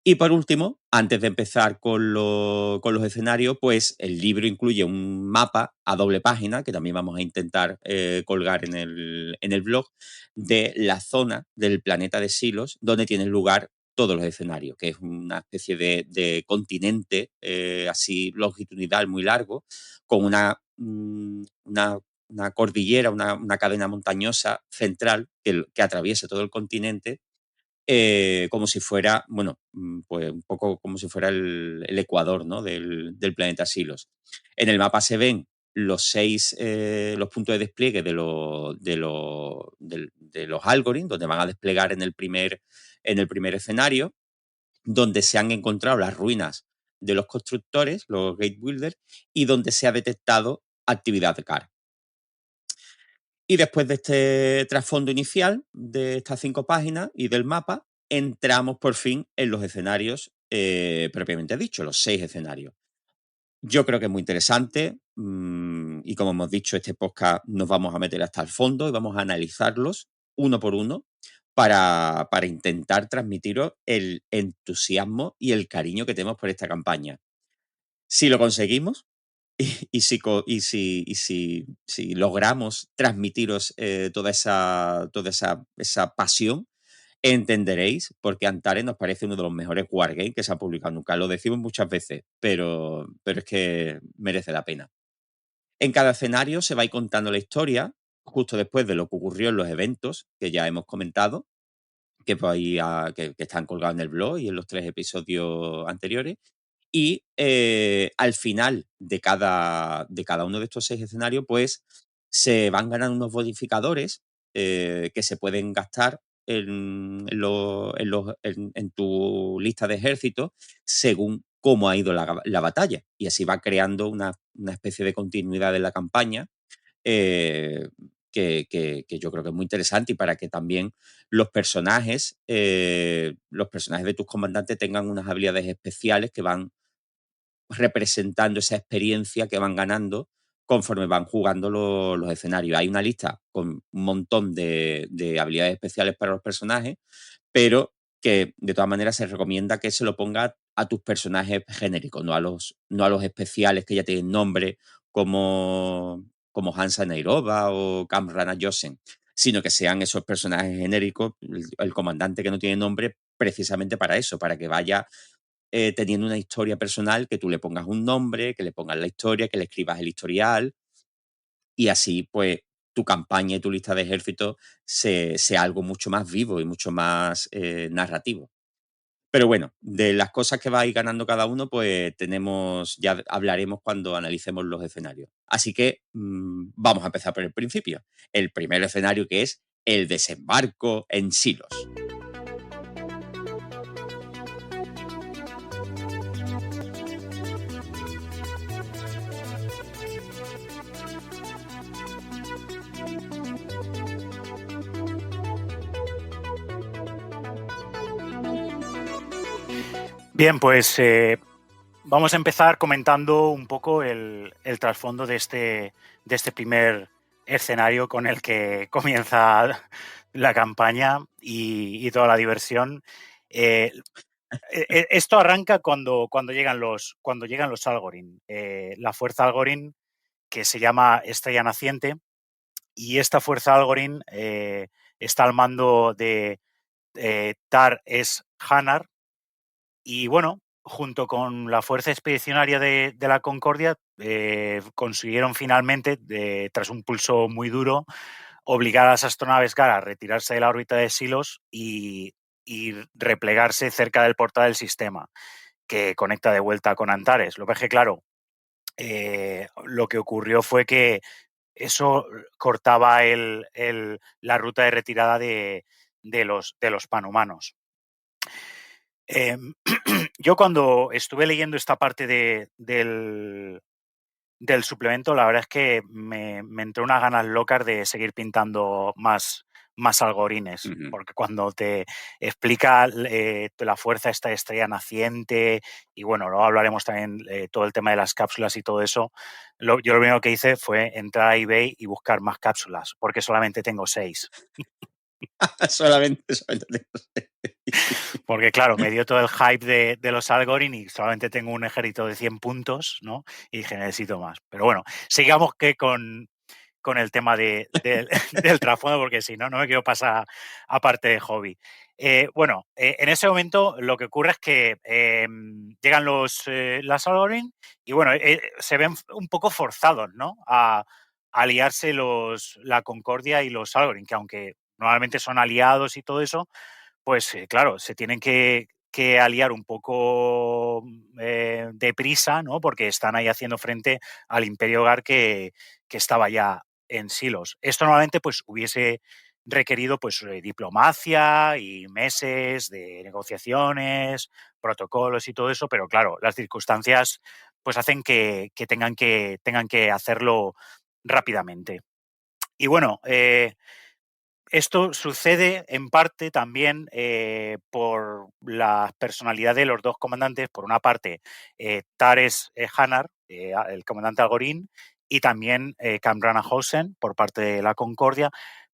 Y por último, antes de empezar con los escenarios, pues el libro incluye un mapa a doble página, que también vamos a intentar colgar en el blog, de la zona del planeta de Silos donde tienen lugar todos los escenarios, que es una especie de continente así longitudinal muy largo, con una cordillera, una cadena montañosa central que atraviesa todo el continente como si fuera, bueno, pues un poco como si fuera el ecuador, ¿no? del planeta Silos. En el mapa se ven los puntos de despliegue de los Algorithm, donde van a desplegar en el primer escenario, donde se han encontrado las ruinas de los constructores, los Gate Builders, y donde se ha detectado actividad de CAR. Y después de este trasfondo inicial de estas 5 páginas y del mapa, entramos por fin en los escenarios propiamente dicho, los 6 escenarios. Yo creo que es muy interesante y como hemos dicho, este podcast nos vamos a meter hasta el fondo y vamos a analizarlos uno por uno para intentar transmitiros el entusiasmo y el cariño que tenemos por esta campaña. Si lo conseguimos, y si logramos transmitiros toda esa pasión, entenderéis por qué Antares nos parece uno de los mejores wargames que se han publicado nunca. Lo decimos muchas veces, pero es que merece la pena. En cada escenario se va a ir contando la historia, justo después de lo que ocurrió en los eventos que ya hemos comentado, que están colgados en el blog y en los 3 episodios anteriores. Y al final de cada uno de estos 6 escenarios, pues se van ganando unos bonificadores que se pueden gastar en tu lista de ejércitos según cómo ha ido la batalla. Y así va creando una especie de continuidad en la campaña que yo creo que es muy interesante y para que también los personajes de tus comandantes tengan unas habilidades especiales que van representando esa experiencia que van ganando conforme van jugando los escenarios. Hay una lista con un montón de habilidades especiales para los personajes, pero que de todas maneras se recomienda que se lo ponga a tus personajes genéricos, no a los especiales que ya tienen nombre como Hansa Nairoba o Kamrana Josen, sino que sean esos personajes genéricos, el comandante que no tiene nombre, precisamente para eso, para que vaya teniendo una historia personal, que tú le pongas un nombre, que le pongas la historia, que le escribas el historial y así pues tu campaña y tu lista de ejércitos sea algo mucho más vivo y mucho más narrativo. Pero bueno, de las cosas que va a ir ganando cada uno, pues ya hablaremos cuando analicemos los escenarios. Así que vamos a empezar por el principio. El primer escenario, que es el desembarco en Silos. Bien, pues vamos a empezar comentando un poco el trasfondo de este primer escenario con el que comienza la campaña y toda la diversión. Esto arranca cuando llegan los Algorin. La fuerza Algorin, que se llama Estrella Naciente, y esta fuerza Algorin está al mando de Tar Es Hanar. Y bueno, junto con la fuerza expedicionaria de la Concordia, consiguieron finalmente, tras un pulso muy duro, obligar a las astronaves GAR a retirarse de la órbita de Silos y replegarse cerca del portal del sistema, que conecta de vuelta con Antares. Lo que es que, claro, lo que ocurrió fue que eso cortaba la ruta de retirada de los panhumanos. Yo cuando estuve leyendo esta parte del suplemento, la verdad es que me entró unas ganas locas de seguir pintando más algorines, porque cuando te explica la fuerza esta estrella naciente, y bueno, luego hablaremos también todo el tema de las cápsulas y todo eso, yo lo primero que hice fue entrar a eBay y buscar más cápsulas, porque solamente tengo 6. solamente. Porque claro, me dio todo el hype de los Algorin y solamente tengo un ejército de 100 puntos, ¿no? Y dije, necesito más. Pero bueno, sigamos que con el tema del trasfondo, porque si no, no me quiero pasar a parte de hobby. Bueno, en ese momento lo que ocurre es que llegan las Algorin y bueno, se ven un poco forzados, ¿no? A aliarse la Concordia y los Algorin, que aunque normalmente son aliados y todo eso, pues claro, se tienen que aliar un poco deprisa, ¿no? Porque están ahí haciendo frente al Imperio Gar que estaba ya en Silos. Esto normalmente pues hubiese requerido pues diplomacia y meses de negociaciones, protocolos y todo eso, pero claro, las circunstancias pues hacen que tengan que hacerlo rápidamente. Y bueno, esto sucede en parte también por la personalidad de los dos comandantes. Por una parte, Tares Hanar, el comandante Algorín, y también Kamrana Hosen por parte de la Concordia.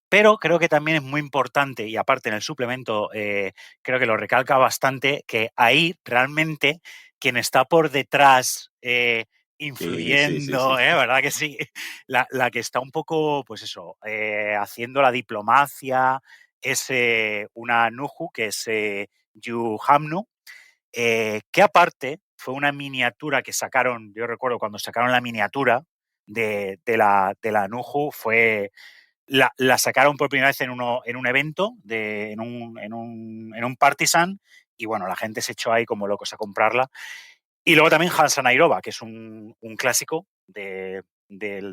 Pero creo que también es muy importante, y aparte en el suplemento creo que lo recalca bastante, que ahí realmente quien está por detrás influyendo, Sí. ¿verdad que sí? La que está un poco, pues eso, haciendo la diplomacia es una Nuhu, que es Yu Hamnu, que aparte fue una miniatura que sacaron, yo recuerdo cuando sacaron la miniatura de la Nuhu, la sacaron por primera vez en un evento, en un Partisan, y bueno, la gente se echó ahí como locos a comprarla. Y luego también Hansa Nairoba, que es un clásico del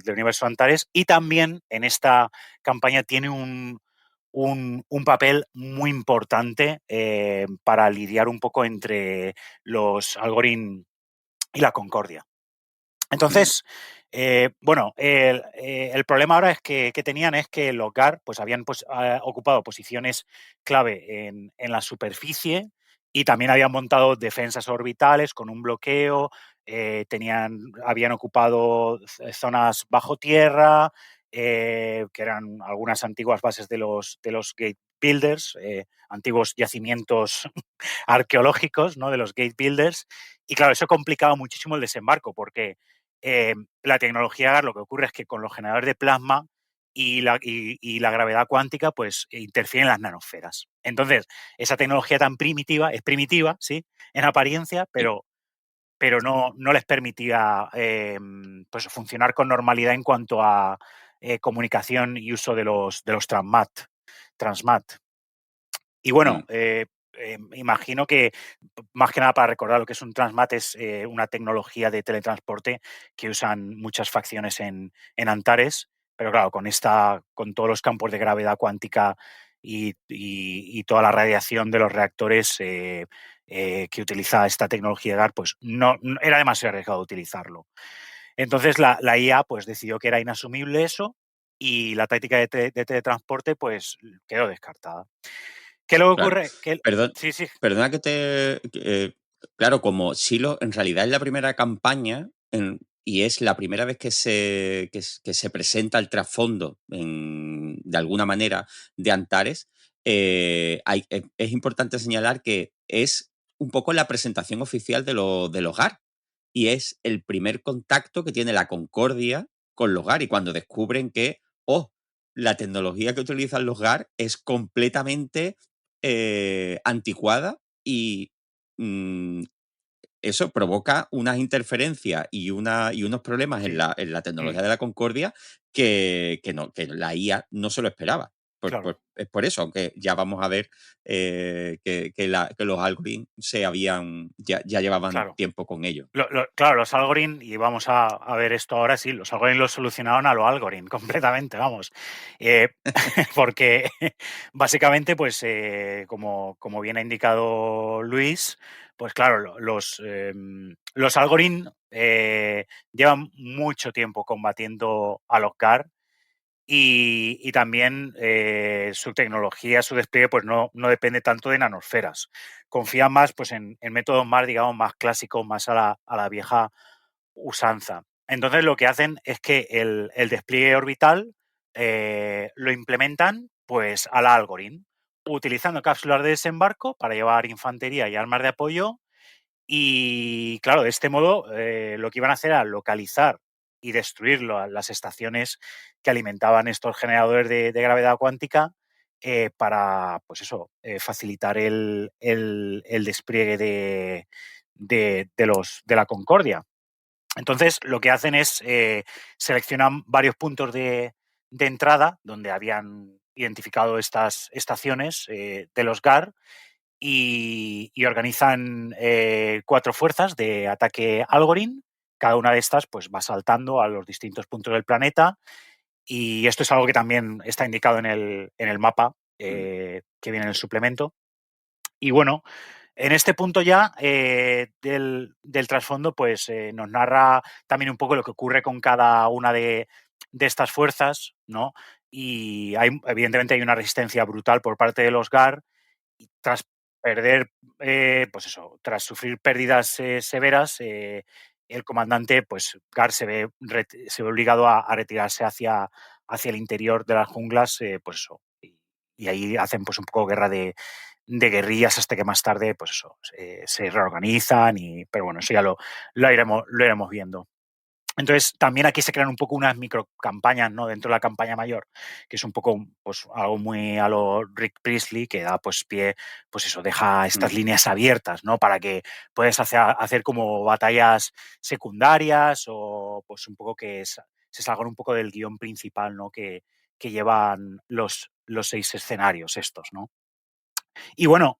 universo Antares, y también en esta campaña tiene un papel muy importante para lidiar un poco entre los Algorin y la Concordia. Entonces, Bueno, el problema ahora es que tenían es que los GAR pues, habían ocupado posiciones clave en la superficie y también habían montado defensas orbitales con un bloqueo, habían ocupado zonas bajo tierra, que eran algunas antiguas bases de los Gate Builders, antiguos yacimientos arqueológicos, ¿no? De los Gate Builders. Y claro, eso complicaba muchísimo el desembarco porque la tecnología GAR lo que ocurre es que con los generadores de plasma y la gravedad cuántica pues interfieren las nanosferas. Entonces, esa tecnología tan primitiva, es primitiva, sí, en apariencia, Sí. pero no les permitía pues funcionar con normalidad en cuanto a comunicación y uso de los transmat. Y bueno, Mm, imagino que, más que nada para recordar lo que es un transmat, es una tecnología de teletransporte que usan muchas facciones en Antares, pero claro, con todos los campos de gravedad cuántica y toda la radiación de los reactores que utiliza esta tecnología GAR, pues no era demasiado arriesgado utilizarlo. Entonces la IA pues decidió que era inasumible eso y la táctica de teletransporte pues quedó descartada. ¿Qué le claro. ocurre? Perdón, Sí, sí, perdona claro, como Silo en realidad es la primera campaña y es la primera vez que se presenta el trasfondo de alguna manera de Antares, es importante señalar que es un poco la presentación oficial del hogar y es el primer contacto que tiene la Concordia con los GAR y cuando descubren que, oh, la tecnología que utilizan los GAR es completamente anticuada y mm, eso provoca unas interferencias y unos problemas sí, en la mm, tecnología de la Concordia que la IA no se lo esperaba. claro, Es por eso, aunque ya vamos a ver que los algoritmos ya llevaban claro. tiempo con ello. Claro, los Algorithm, y vamos a ver esto ahora, sí, los Algorithm los solucionaron a los Algorithm completamente, vamos. Eh, porque básicamente, pues como bien ha indicado Luis, pues claro, los Algorithm llevan mucho tiempo combatiendo a los GAR y también su tecnología, su despliegue, pues no depende tanto de nanosferas. Confía más pues, en métodos más, digamos, más clásicos, más a la vieja usanza. Entonces lo que hacen es que el despliegue orbital lo implementan pues a la Algorithm, utilizando cápsulas de desembarco para llevar infantería y armas de apoyo y claro, de este modo lo que iban a hacer era localizar y destruir las estaciones que alimentaban estos generadores de gravedad cuántica para, pues eso, facilitar el despliegue de la Concordia. Entonces, lo que hacen es seleccionan varios puntos de entrada donde habían identificado estas estaciones de los GAR y organizan 4 fuerzas de ataque Algorithm. Cada una de estas pues, va saltando a los distintos puntos del planeta y esto es algo que también está indicado en el mapa Mm. que viene en el suplemento. Y bueno, en este punto ya del trasfondo, pues nos narra también un poco lo que ocurre con cada una de estas fuerzas, ¿no? Y evidentemente hay una resistencia brutal por parte de los GAR y tras perder, pues eso, tras sufrir pérdidas severas, el comandante, pues Gar se ve obligado a retirarse hacia el interior de las junglas, pues eso, y ahí hacen pues un poco guerra de guerrillas hasta que más tarde, pues eso, se reorganizan, pero bueno, eso ya lo iremos viendo. Entonces, también aquí se crean un poco unas microcampañas, ¿no? Dentro de la campaña mayor, que es un poco, pues, algo muy a lo Rick Priestley, que da, pues, pie, pues eso, deja estas Mm. líneas abiertas, ¿no? Para que puedas hacer como batallas secundarias o, pues, un poco se salgan un poco del guión principal, ¿no? Que llevan los 6 escenarios estos, ¿no? Y bueno,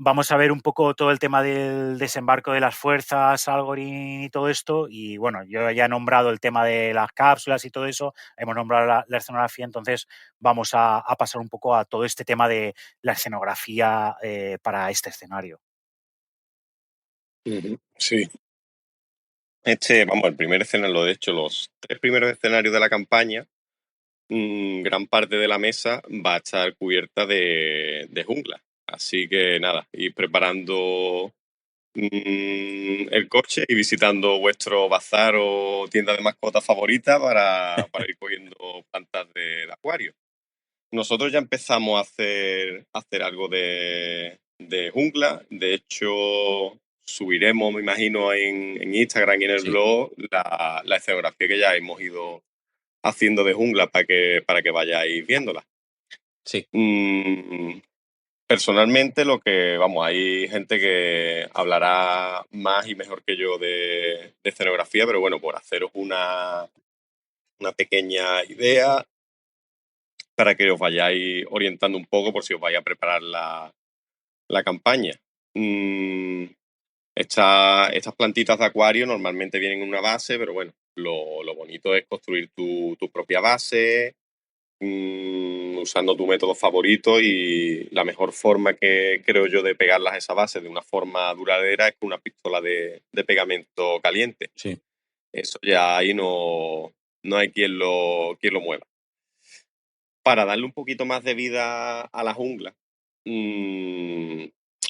vamos a ver un poco todo el tema del desembarco de las fuerzas, Algorithm y todo esto. Y bueno, yo ya he nombrado el tema de las cápsulas y todo eso, hemos nombrado la escenografía, entonces vamos a pasar un poco a todo este tema de la escenografía para este escenario. Ujú. Sí. el primer escenario, de hecho, los 3 primeros escenarios de la campaña, gran parte de la mesa va a estar cubierta de jungla. Así que nada, ir preparando el coche y visitando vuestro bazar o tienda de mascotas favorita para ir cogiendo plantas de acuario. Nosotros ya empezamos a hacer algo de jungla. De hecho, subiremos, me imagino, en Instagram y en el Sí, blog la escenografía que ya hemos ido haciendo de jungla para que vayáis viéndola. sí. Mm, Personalmente, hay gente que hablará más y mejor que yo de escenografía, pero bueno, por haceros una pequeña idea para que os vayáis orientando un poco por si os vais a preparar la campaña. Mm, Estas plantitas de acuario normalmente vienen en una base, pero bueno, lo bonito es construir tu propia base, usando tu método favorito, y la mejor forma que creo yo de pegarlas a esa base de una forma duradera es con una pistola de pegamento caliente. Sí. Eso ya ahí no hay quien lo mueva. Para darle un poquito más de vida a la jungla, mm,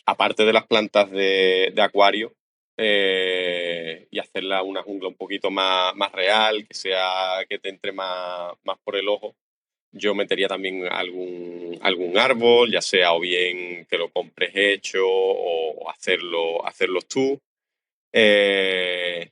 aparte de las plantas de acuario, y hacerla una jungla un poquito más real, que te entre más por el ojo, yo metería también algún árbol, ya sea o bien que lo compres hecho o hacerlos tú. Eh,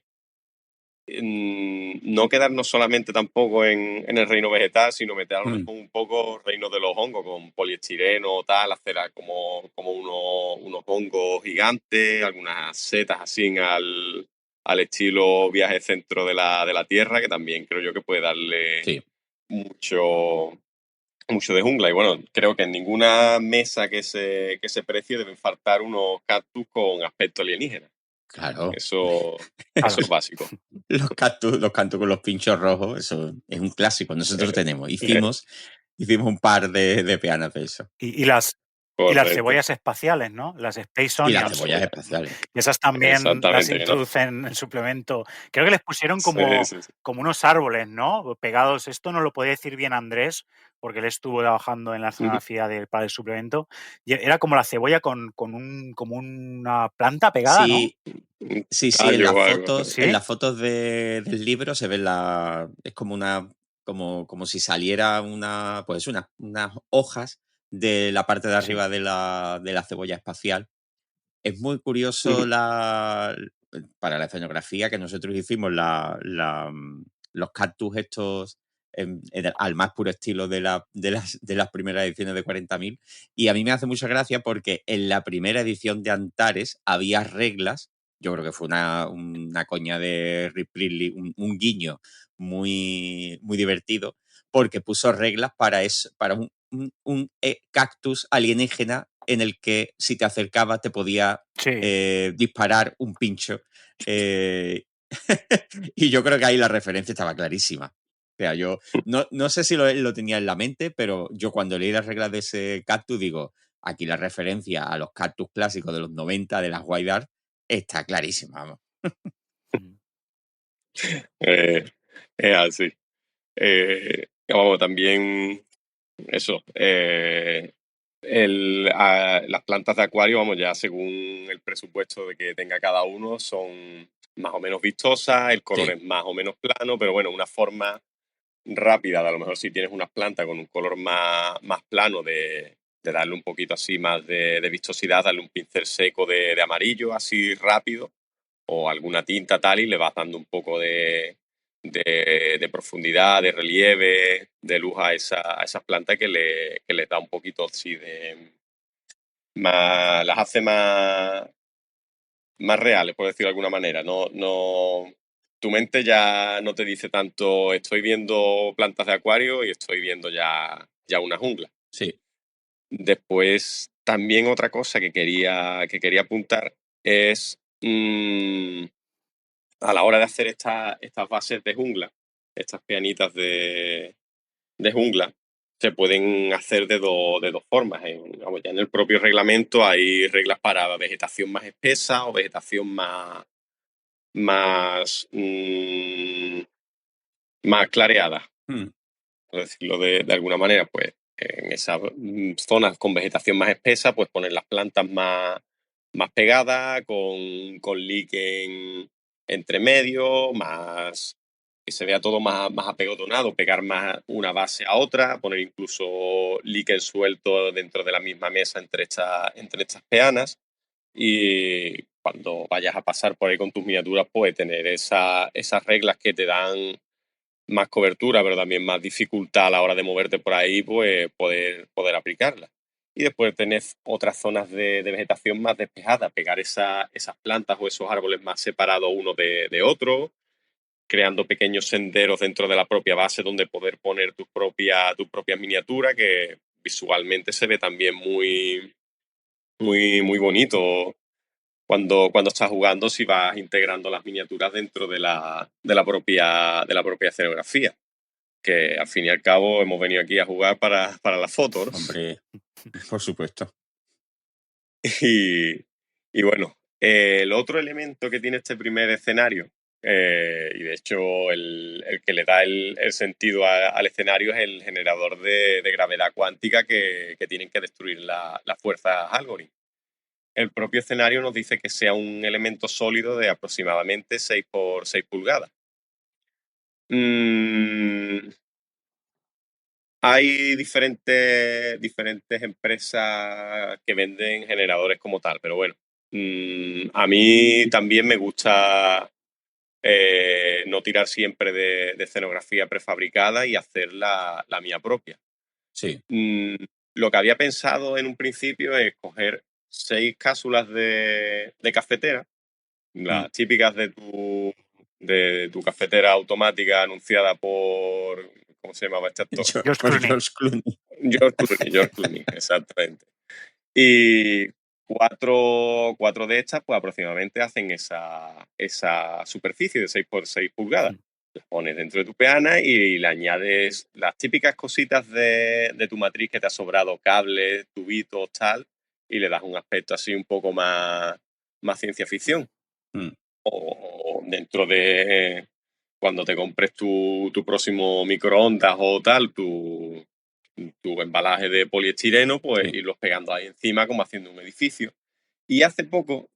no quedarnos solamente tampoco en el reino vegetal, sino meter a lo Mm, mejor un poco reino de los hongos, con poliestireno o tal, hacer como unos hongos gigantes, algunas setas así al estilo viaje centro de la Tierra, que también creo yo que puede darle sí, mucho, mucho de jungla. Y bueno, creo que en ninguna mesa que se precie deben faltar unos cactus con aspecto alienígena. claro. Eso Claro. es básico. Los cantos con los pinchos rojos, eso es un clásico. Nosotros tenemos. Eh, Hicimos un par de peanas de eso. Y las Correcto. cebollas espaciales, ¿no? Las Space Y las Onions. cebollas espaciales. Esas también las Exactamente, que no. introducen en el suplemento. Creo que les pusieron Sí, como, sí, sí. como unos árboles, ¿no? Pegados. Esto no lo podía decir bien Andrés, porque él estuvo trabajando en la Ujú. escenografía para el suplemento. Y era como la cebolla como una planta pegada, ¿no? Sí, Un sí, tallo o algo. en Sí. las fotos del libro se ve es como como si saliera pues unas hojas de la parte de Sí. arriba de la cebolla espacial. Es muy curioso Ujú. para la escenografía que nosotros hicimos los cactus estos al más puro estilo de las primeras ediciones de 40.000. Y a mí me hace mucha gracia porque en la primera edición de Antares había reglas. Yo creo que fue una coña de Rip Ridley, un guiño muy divertido, porque puso reglas para un cactus alienígena en el que si te acercabas te podía Sí. disparar un pincho. eh, y yo creo que ahí la referencia estaba clarísima. O sea, yo no sé si lo tenía en la mente, pero yo cuando leí las reglas de ese cactus digo, aquí la referencia a los cactus clásicos de los 90 de las White Art está clarísima. Vamos. Mm. Eh, es así. Vamos, también eso. Las plantas de acuario, vamos, ya según el presupuesto de que tenga cada uno, son más o menos vistosas, el color Sí, es más o menos plano, pero bueno, una forma rápida, a lo mejor si tienes unas plantas con un color más plano, de darle un poquito así más de vistosidad, darle un pincel seco de amarillo así rápido, o alguna tinta tal, y le vas dando un poco de profundidad, de relieve, de luz a esas plantas que le da un poquito así las hace más reales, por decirlo de alguna manera. Tu mente ya no te dice tanto estoy viendo plantas de acuario y estoy viendo ya una jungla. sí, Después, también otra cosa que quería apuntar es, a la hora de hacer estas bases de jungla, estas pianitas de jungla, se pueden hacer de dos formas. Vamos, ya en el propio reglamento hay reglas para vegetación más espesa o vegetación más, más clareadas, Mm, por decirlo de alguna manera, pues en esas zonas con vegetación más espesa, pues poner las plantas más pegadas, con líquen entre medio, más que se vea todo más apegotonado, pegar más una base a otra, poner incluso líquen suelto dentro de la misma mesa entre estas peanas. Y cuando vayas a pasar por ahí con tus miniaturas, pues tener esas reglas que te dan más cobertura, pero también más dificultad a la hora de moverte por ahí, pues poder aplicarla. Y después tenés otras zonas de vegetación más despejadas, pegar esas plantas o esos árboles más separados uno de otro, creando pequeños senderos dentro de la propia base donde poder poner tu propia miniatura, que visualmente se ve también muy bonito cuando estás jugando, si vas integrando las miniaturas dentro de la propia escenografía, que al fin y al cabo hemos venido aquí a jugar para las fotos, ¿no? hombre, por supuesto. Y bueno, el otro elemento que tiene este primer escenario, y de hecho el que le da el sentido al escenario, es el generador de gravedad cuántica que tienen que destruir las fuerzas Algorithm. El propio escenario nos dice que sea un elemento sólido de aproximadamente 6 por 6 pulgadas. Hay diferentes empresas que venden generadores como tal, pero bueno, a mí también me gusta no tirar siempre de escenografía prefabricada y hacer la mía propia. Sí. Lo que había pensado en un principio es coger 6 cápsulas de cafetera, las típicas de tu cafetera automática anunciada por, ¿cómo se llamaba este actor? George Por Clooney. George Clooney. George Clooney, exactamente. Y cuatro de estas, pues aproximadamente hacen esa superficie de 6 por 6 pulgadas. Las pones dentro de tu peana y le añades las típicas cositas de tu matriz que te ha sobrado, cables, tubitos, tal, y le das un aspecto así un poco más ciencia ficción. Mm, O dentro de cuando te compres tu próximo microondas o tal, tu embalaje de poliestireno, pues sí. irlos pegando ahí encima como haciendo un edificio. Y hace poco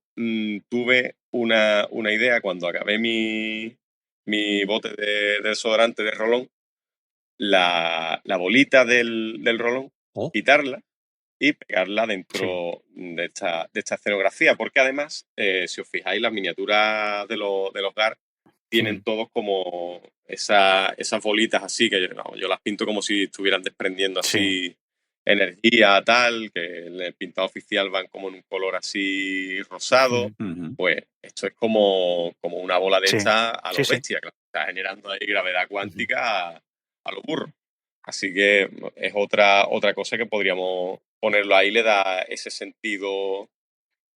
tuve una idea cuando acabé mi bote de desodorante de rolón, la bolita del rolón, Oh, quitarla y pegarla Sí. dentro de esta escenografía, porque además, si os fijáis, las miniaturas de los GAR tienen todos como esas bolitas así, que yo las pinto como si estuvieran desprendiendo Sí. así energía, tal, que en el pintado oficial van como en un color así rosado. ujú. Pues esto es como una bola de Sí. esta a Sí, lo sí. bestia, que está generando ahí gravedad cuántica a lo burro. Así que es otra cosa que podríamos ponerlo ahí, le da ese sentido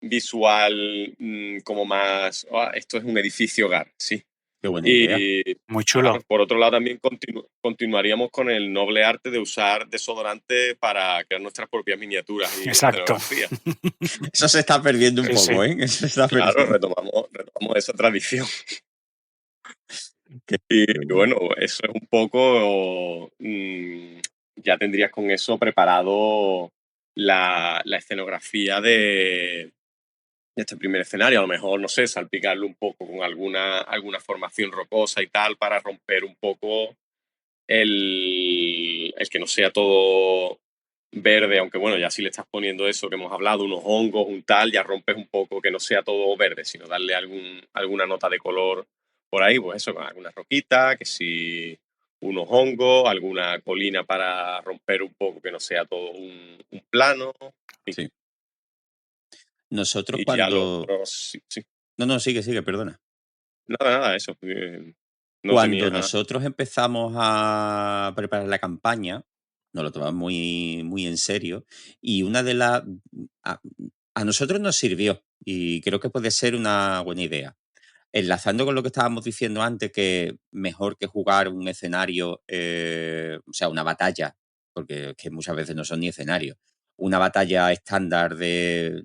visual como más, esto es un edificio hogar, sí. Qué buena idea. Y Muy chulo. claro, por otro lado también continuaríamos con el noble arte de usar desodorante para crear nuestras propias miniaturas y Exacto. escenografías. Eso se está perdiendo un Sí, poco, sí. ¿eh? Eso se está Claro, perdiendo. retomamos esa tradición. Qué Y bueno. bueno, eso es un poco, ya tendrías con eso preparado la escenografía de este primer escenario. A lo mejor, no sé, salpicarlo un poco con alguna formación rocosa y tal para romper un poco el que no sea todo verde, aunque bueno, ya si le estás poniendo eso que hemos hablado, unos hongos, un tal, ya rompes un poco que no sea todo verde, sino darle alguna nota de color por ahí, pues eso, con alguna roquita, que si unos hongos, alguna colina para romper un poco que no sea todo un plano, Sí. Nosotros y ya lo cuando... otro, sí. No, sigue, perdona. Nada, eso. No Cuando tenía nada. nosotros empezamos a preparar la campaña, nos lo tomamos muy en serio y una de las... A, a nosotros nos sirvió y creo que puede ser una buena idea. Enlazando con lo que estábamos diciendo antes, que mejor que jugar un escenario, o sea, una batalla, porque es que muchas veces no son ni escenarios, una batalla estándar de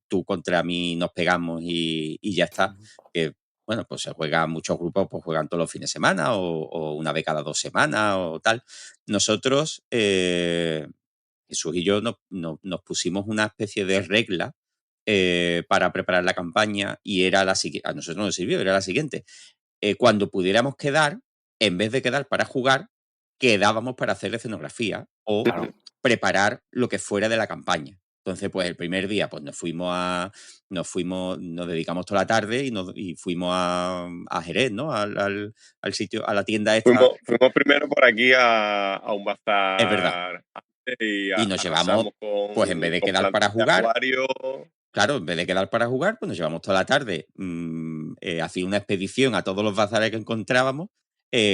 tú contra mí nos pegamos y ya está, que bueno, pues se juega, muchos grupos pues juegan todos los fines de semana o una vez cada 2 semanas o tal. Nosotros, Jesús y yo nos pusimos una especie de regla para preparar la campaña y era la siguiente, a nosotros nos sirvió, era la siguiente. Cuando pudiéramos quedar, en vez de quedar para jugar, quedábamos para hacer escenografía o Claro. preparar lo que fuera de la campaña. Entonces, pues el primer día, pues nos dedicamos toda la tarde y fuimos a Jerez, ¿no? Al sitio, a la tienda esta. Fuimos primero por aquí a un Es verdad. bazar antes y Y nos llevamos, arrasamos pues en vez de con quedar plantas para de jugar, acuario. claro, en vez de quedar para jugar, pues nos llevamos toda la tarde, hacía una expedición a todos los bazares que encontrábamos,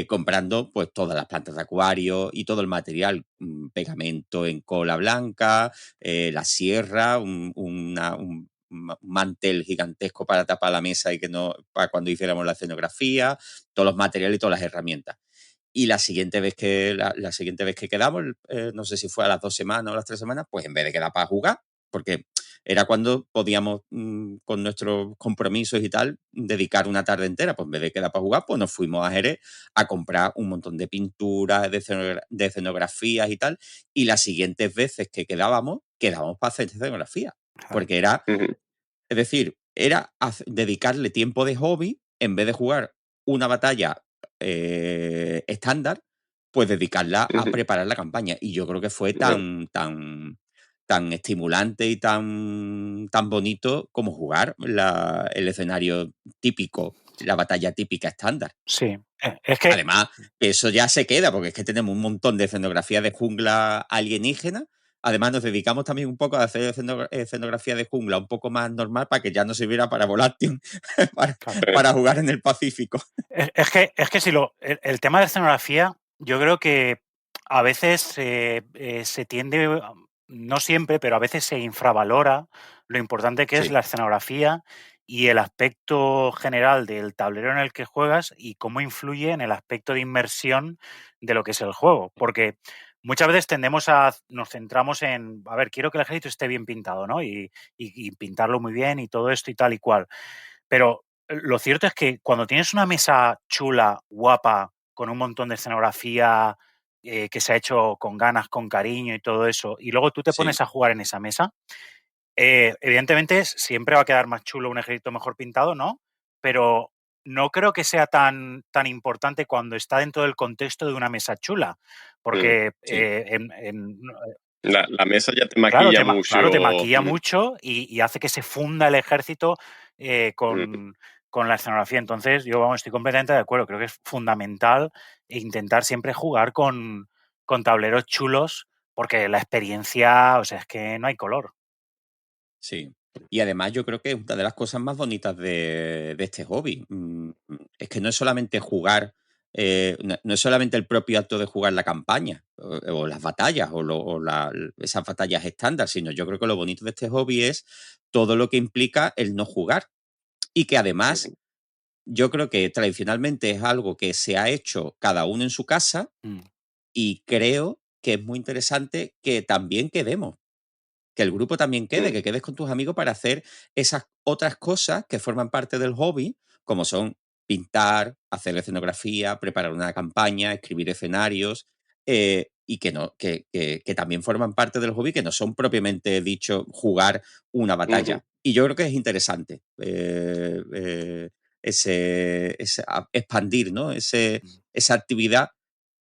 comprando pues todas las plantas de acuario y todo el material, pegamento en cola blanca, la sierra, un mantel gigantesco para tapar la mesa y que no, para cuando hiciéramos la escenografía, todos los materiales y todas las herramientas. Y la siguiente vez que quedamos, no sé si fue a las 2 semanas o las 3 semanas, pues en vez de quedar para jugar, porque era cuando podíamos, con nuestros compromisos y tal, dedicar una tarde entera. Pues en vez de quedar para jugar, pues nos fuimos a Jerez a comprar un montón de pinturas, de escenografías y tal. Y las siguientes veces que quedábamos para hacer escenografía. Claro. Porque es decir, era dedicarle tiempo de hobby en vez de jugar una batalla estándar, pues dedicarla a preparar la campaña. Y yo creo que fue tan estimulante y tan bonito como jugar el escenario típico, la batalla típica estándar. Sí. Es que Además, eso ya se queda, porque es que tenemos un montón de escenografía de jungla alienígena. Además, nos dedicamos también un poco a hacer escenografía de jungla un poco más normal para que ya no sirviera para Volation, para, Claro. para jugar en el Pacífico. Es que si el tema de escenografía, yo creo que a veces se tiende, no siempre, pero a veces se infravalora lo importante que es Sí, la escenografía y el aspecto general del tablero en el que juegas y cómo influye en el aspecto de inmersión de lo que es el juego. Porque muchas veces nos centramos en, a ver, quiero que el ejército esté bien pintado, ¿no? Y pintarlo muy bien y todo esto y tal y cual. Pero lo cierto es que cuando tienes una mesa chula, guapa, con un montón de escenografía que se ha hecho con ganas, con cariño y todo eso, y luego tú te sí. pones a jugar en esa mesa, evidentemente siempre va a quedar más chulo un ejército mejor pintado, ¿no? Pero no creo que sea tan importante cuando está dentro del contexto de una mesa chula, Mm. porque Sí, La mesa ya te claro, maquilla mucho. claro, te maquilla mucho y hace que se funda el ejército Mm, con la escenografía. Entonces, yo vamos, estoy completamente de acuerdo. Creo que es fundamental intentar siempre jugar con tableros chulos, porque la experiencia, o sea, es que no hay color. sí. Y además yo creo que es una de las cosas más bonitas de este hobby. Es que no es solamente jugar, no es solamente el propio acto de jugar la campaña o las batallas esas batallas estándar, sino yo creo que lo bonito de este hobby es todo lo que implica el no jugar. Y que además mm, yo creo que tradicionalmente es algo que se ha hecho cada uno en su casa Mm, y creo que es muy interesante que también quedemos, que el grupo también quede, mm, que quedes con tus amigos para hacer esas otras cosas que forman parte del hobby, como son pintar, hacer escenografía, preparar una campaña, escribir escenarios, y que, no, que también forman parte del hobby, que no son propiamente dicho jugar una ujú, batalla. Y yo creo que es interesante expandir, ¿no? mm. Esa actividad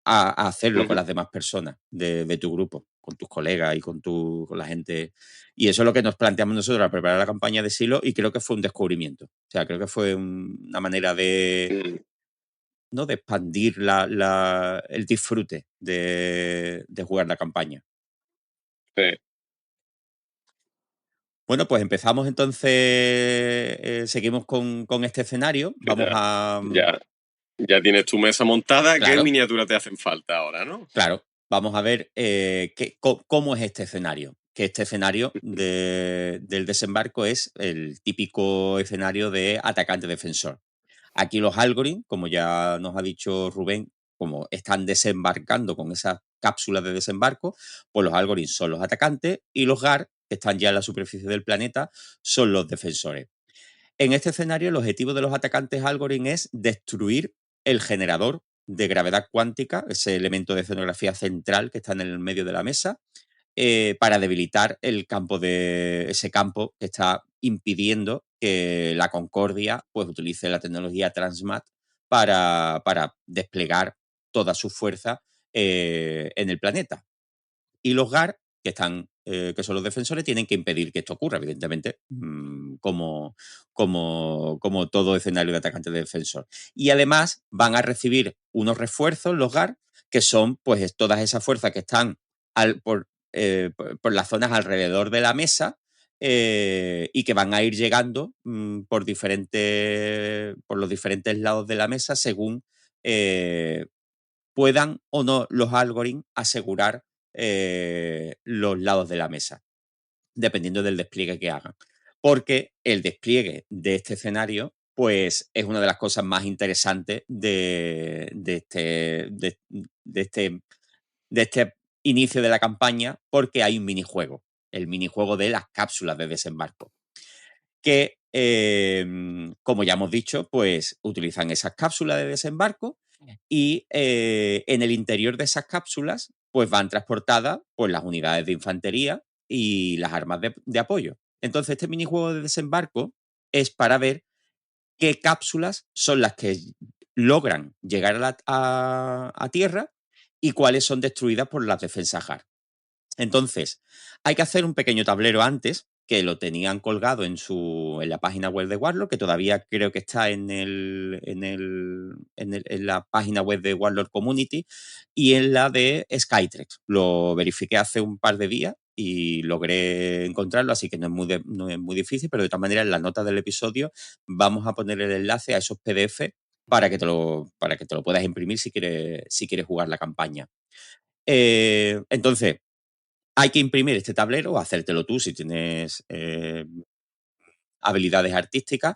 a hacerlo con ujú. las demás personas de tu grupo, con tus colegas y con la gente. Y eso es lo que nos planteamos nosotros al preparar la campaña de Silo y creo que fue un descubrimiento. O sea, creo que fue una manera Mm, ¿no? de expandir el disfrute de jugar la campaña. sí, Bueno, pues empezamos entonces, seguimos con este escenario. que Vamos a, ya tienes tu mesa montada. ¿Qué claro, miniaturas te hacen falta ahora, no? claro, vamos a ver cómo es este escenario. Que este escenario del desembarco es el típico escenario de atacante-defensor. Aquí los Algorithm, como ya nos ha dicho Rubén, como están desembarcando con esas cápsulas de desembarco, pues los Algorithm son los atacantes y los GAR, que están ya en la superficie del planeta, son los defensores. En este escenario, el objetivo de los atacantes Algorand es destruir el generador de gravedad cuántica, ese elemento de escenografía central que está en el medio de la mesa, para debilitar ese campo que está impidiendo que la Concordia pues, utilice la tecnología Transmat para desplegar toda su fuerza en el planeta. Y los GAR, que son los defensores, tienen que impedir que esto ocurra, evidentemente, como todo escenario de atacante de defensor. Y además van a recibir unos refuerzos, los GAR, que son pues todas esas fuerzas que están por las zonas alrededor de la mesa, y que van a ir llegando por los diferentes lados de la mesa según puedan o no los algoritmos asegurar los lados de la mesa, dependiendo del despliegue que hagan. Porque el despliegue de este escenario pues es una de las cosas más interesantes de este inicio de la campaña, porque hay un minijuego, el minijuego de las cápsulas de desembarco, que, como ya hemos dicho, pues utilizan esas cápsulas de desembarco y en el interior de esas cápsulas pues van transportadas pues, las unidades de infantería y las armas de apoyo. Entonces, este minijuego de desembarco es para ver qué cápsulas son las que logran llegar a tierra y cuáles son destruidas por las defensas HAR. Entonces, hay que hacer un pequeño tablero antes, que lo tenían colgado en la página web de Warlord, que todavía creo que está en la página web de Warlord Community y en la de Skytrex. Lo verifiqué hace un par de días y logré encontrarlo, así que no es muy difícil, pero de todas maneras en las notas del episodio vamos a poner el enlace a esos PDF para que te lo puedas imprimir si quieres jugar la campaña. Entonces, hay que imprimir este tablero o hacértelo tú si tienes habilidades artísticas,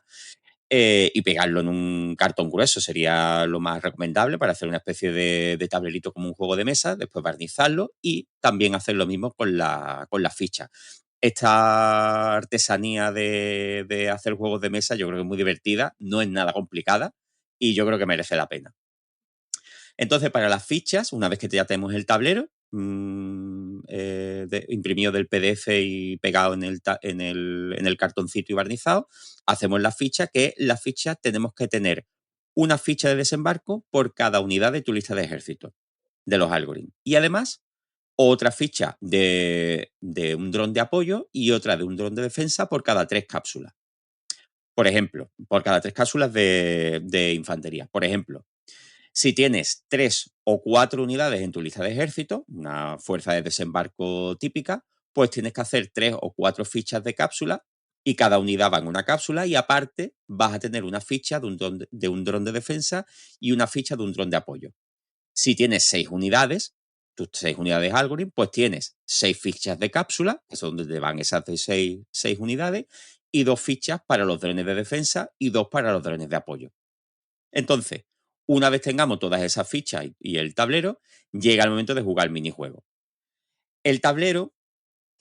y pegarlo en un cartón grueso sería lo más recomendable para hacer una especie de tablerito como un juego de mesa, después barnizarlo y también hacer lo mismo con las fichas. Esta artesanía de hacer juegos de mesa yo creo que es muy divertida, no es nada complicada y yo creo que merece la pena. Entonces, para las fichas, una vez que ya tenemos el tablero imprimido del PDF y pegado en el cartoncito y barnizado, hacemos la ficha, que las fichas tenemos que tener una ficha de desembarco por cada unidad de tu lista de ejército de los algoritmos. Y además, otra ficha de un dron de apoyo y otra de un dron de defensa por cada 3 cápsulas. Por ejemplo, por cada 3 cápsulas de infantería. Por ejemplo, si tienes 3 o 4 unidades en tu lista de ejército, una fuerza de desembarco típica, pues tienes que hacer 3 o 4 fichas de cápsula y cada unidad va en una cápsula y aparte vas a tener una ficha de un dron de defensa y una ficha de un dron de apoyo. Si tienes 6 unidades, tus 6 unidades algoritmo, pues tienes 6 fichas de cápsula, que son donde van esas 6 unidades, y 2 fichas para los drones de defensa y 2 para los drones de apoyo. Entonces, una vez tengamos todas esas fichas y el tablero, llega el momento de jugar el minijuego. El tablero,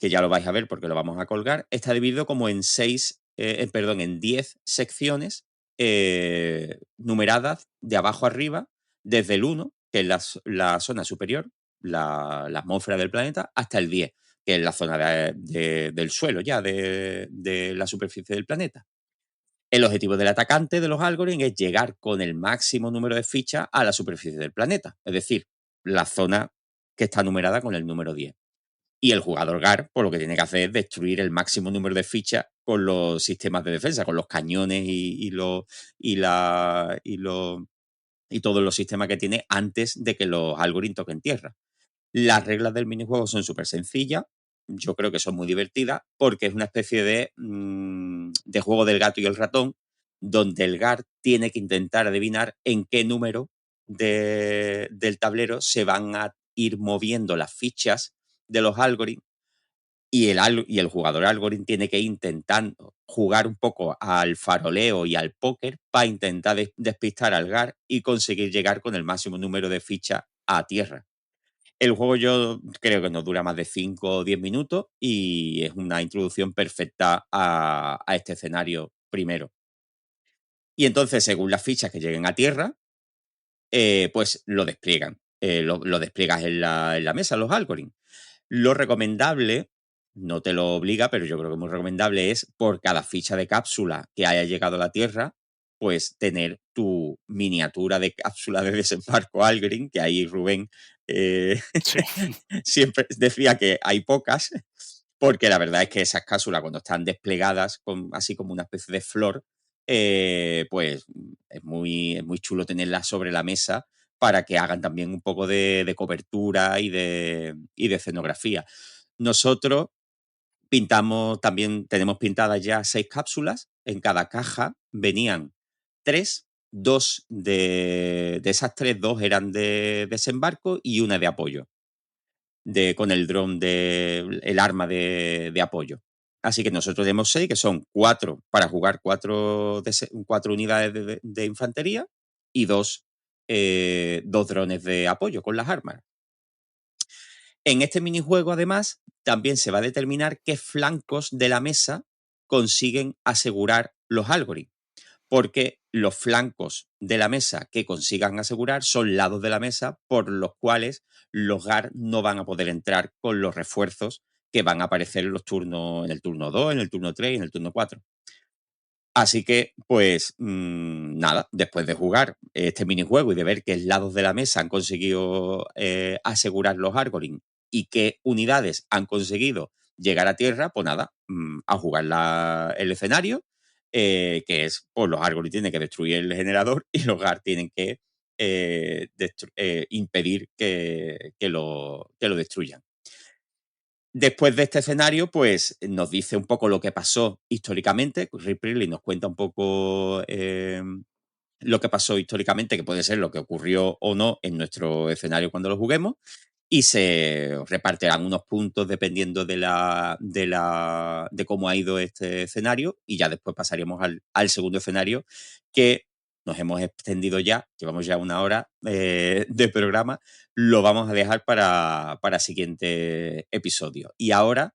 que ya lo vais a ver porque lo vamos a colgar, está dividido como en 10 secciones numeradas de abajo arriba, desde el 1, que es la zona superior, la atmósfera del planeta, hasta el 10, que es la zona del suelo ya, de la superficie del planeta. El objetivo del atacante de los algoritmos es llegar con el máximo número de fichas a la superficie del planeta, es decir, la zona que está numerada con el número 10. Y el jugador GAR, pues lo que tiene que hacer es destruir el máximo número de fichas con los sistemas de defensa, con los cañones y todos los sistemas que tiene antes de que los algoritmos toquen tierra. Las reglas del minijuego son súper sencillas. Yo creo que son muy divertidas porque es una especie de juego del gato y el ratón, donde el GAR tiene que intentar adivinar en qué número del tablero se van a ir moviendo las fichas de los algoritmos y el jugador algoritmo tiene que intentar jugar un poco al faroleo y al póker para intentar despistar al GAR y conseguir llegar con el máximo número de fichas a tierra. El juego yo creo que no dura más de 5 o 10 minutos y es una introducción perfecta a este escenario primero. Y entonces, según las fichas que lleguen a tierra, pues lo despliegan. Lo despliegas en la mesa, los algoritmos. Lo recomendable, no te lo obliga, pero yo creo que muy recomendable es por cada ficha de cápsula que haya llegado a la Tierra, pues tener tu miniatura de cápsula de desembarco Algrim, que ahí Rubén Sí. siempre decía que hay pocas, porque la verdad es que esas cápsulas cuando están desplegadas, así como una especie de flor, pues es muy chulo tenerlas sobre la mesa para que hagan también un poco de cobertura y de escenografía. Nosotros pintamos, también tenemos pintadas ya 6 cápsulas. En cada caja venían 3, 2 de esas 3, 2 eran de desembarco y una de apoyo, con el dron, el arma de apoyo. Así que nosotros tenemos 6, que son 4 para jugar 4 unidades de infantería y 2 drones de apoyo con las armas. En este minijuego, además, también se va a determinar qué flancos de la mesa consiguen asegurar los algoritmos, porque los flancos de la mesa que consigan asegurar son lados de la mesa por los cuales los GAR no van a poder entrar con los refuerzos que van a aparecer en en el turno 2, en el turno 3 y en el turno 4. Así que, pues nada, después de jugar este minijuego y de ver qué lados de la mesa han conseguido asegurar los Argorin y qué unidades han conseguido llegar a tierra, pues nada, a jugar el escenario, que es, pues los Argorin tienen que destruir el generador y los Gar tienen que impedir que lo destruyan. Después de este escenario, pues nos dice un poco lo que pasó históricamente. Rick Priestley nos cuenta un poco lo que pasó históricamente, que puede ser lo que ocurrió o no en nuestro escenario cuando lo juguemos, y se repartirán unos puntos dependiendo de cómo ha ido este escenario, y ya después pasaríamos al segundo escenario, que nos hemos extendido ya, llevamos ya 1 hora de programa, lo vamos a dejar para siguiente episodio. Y ahora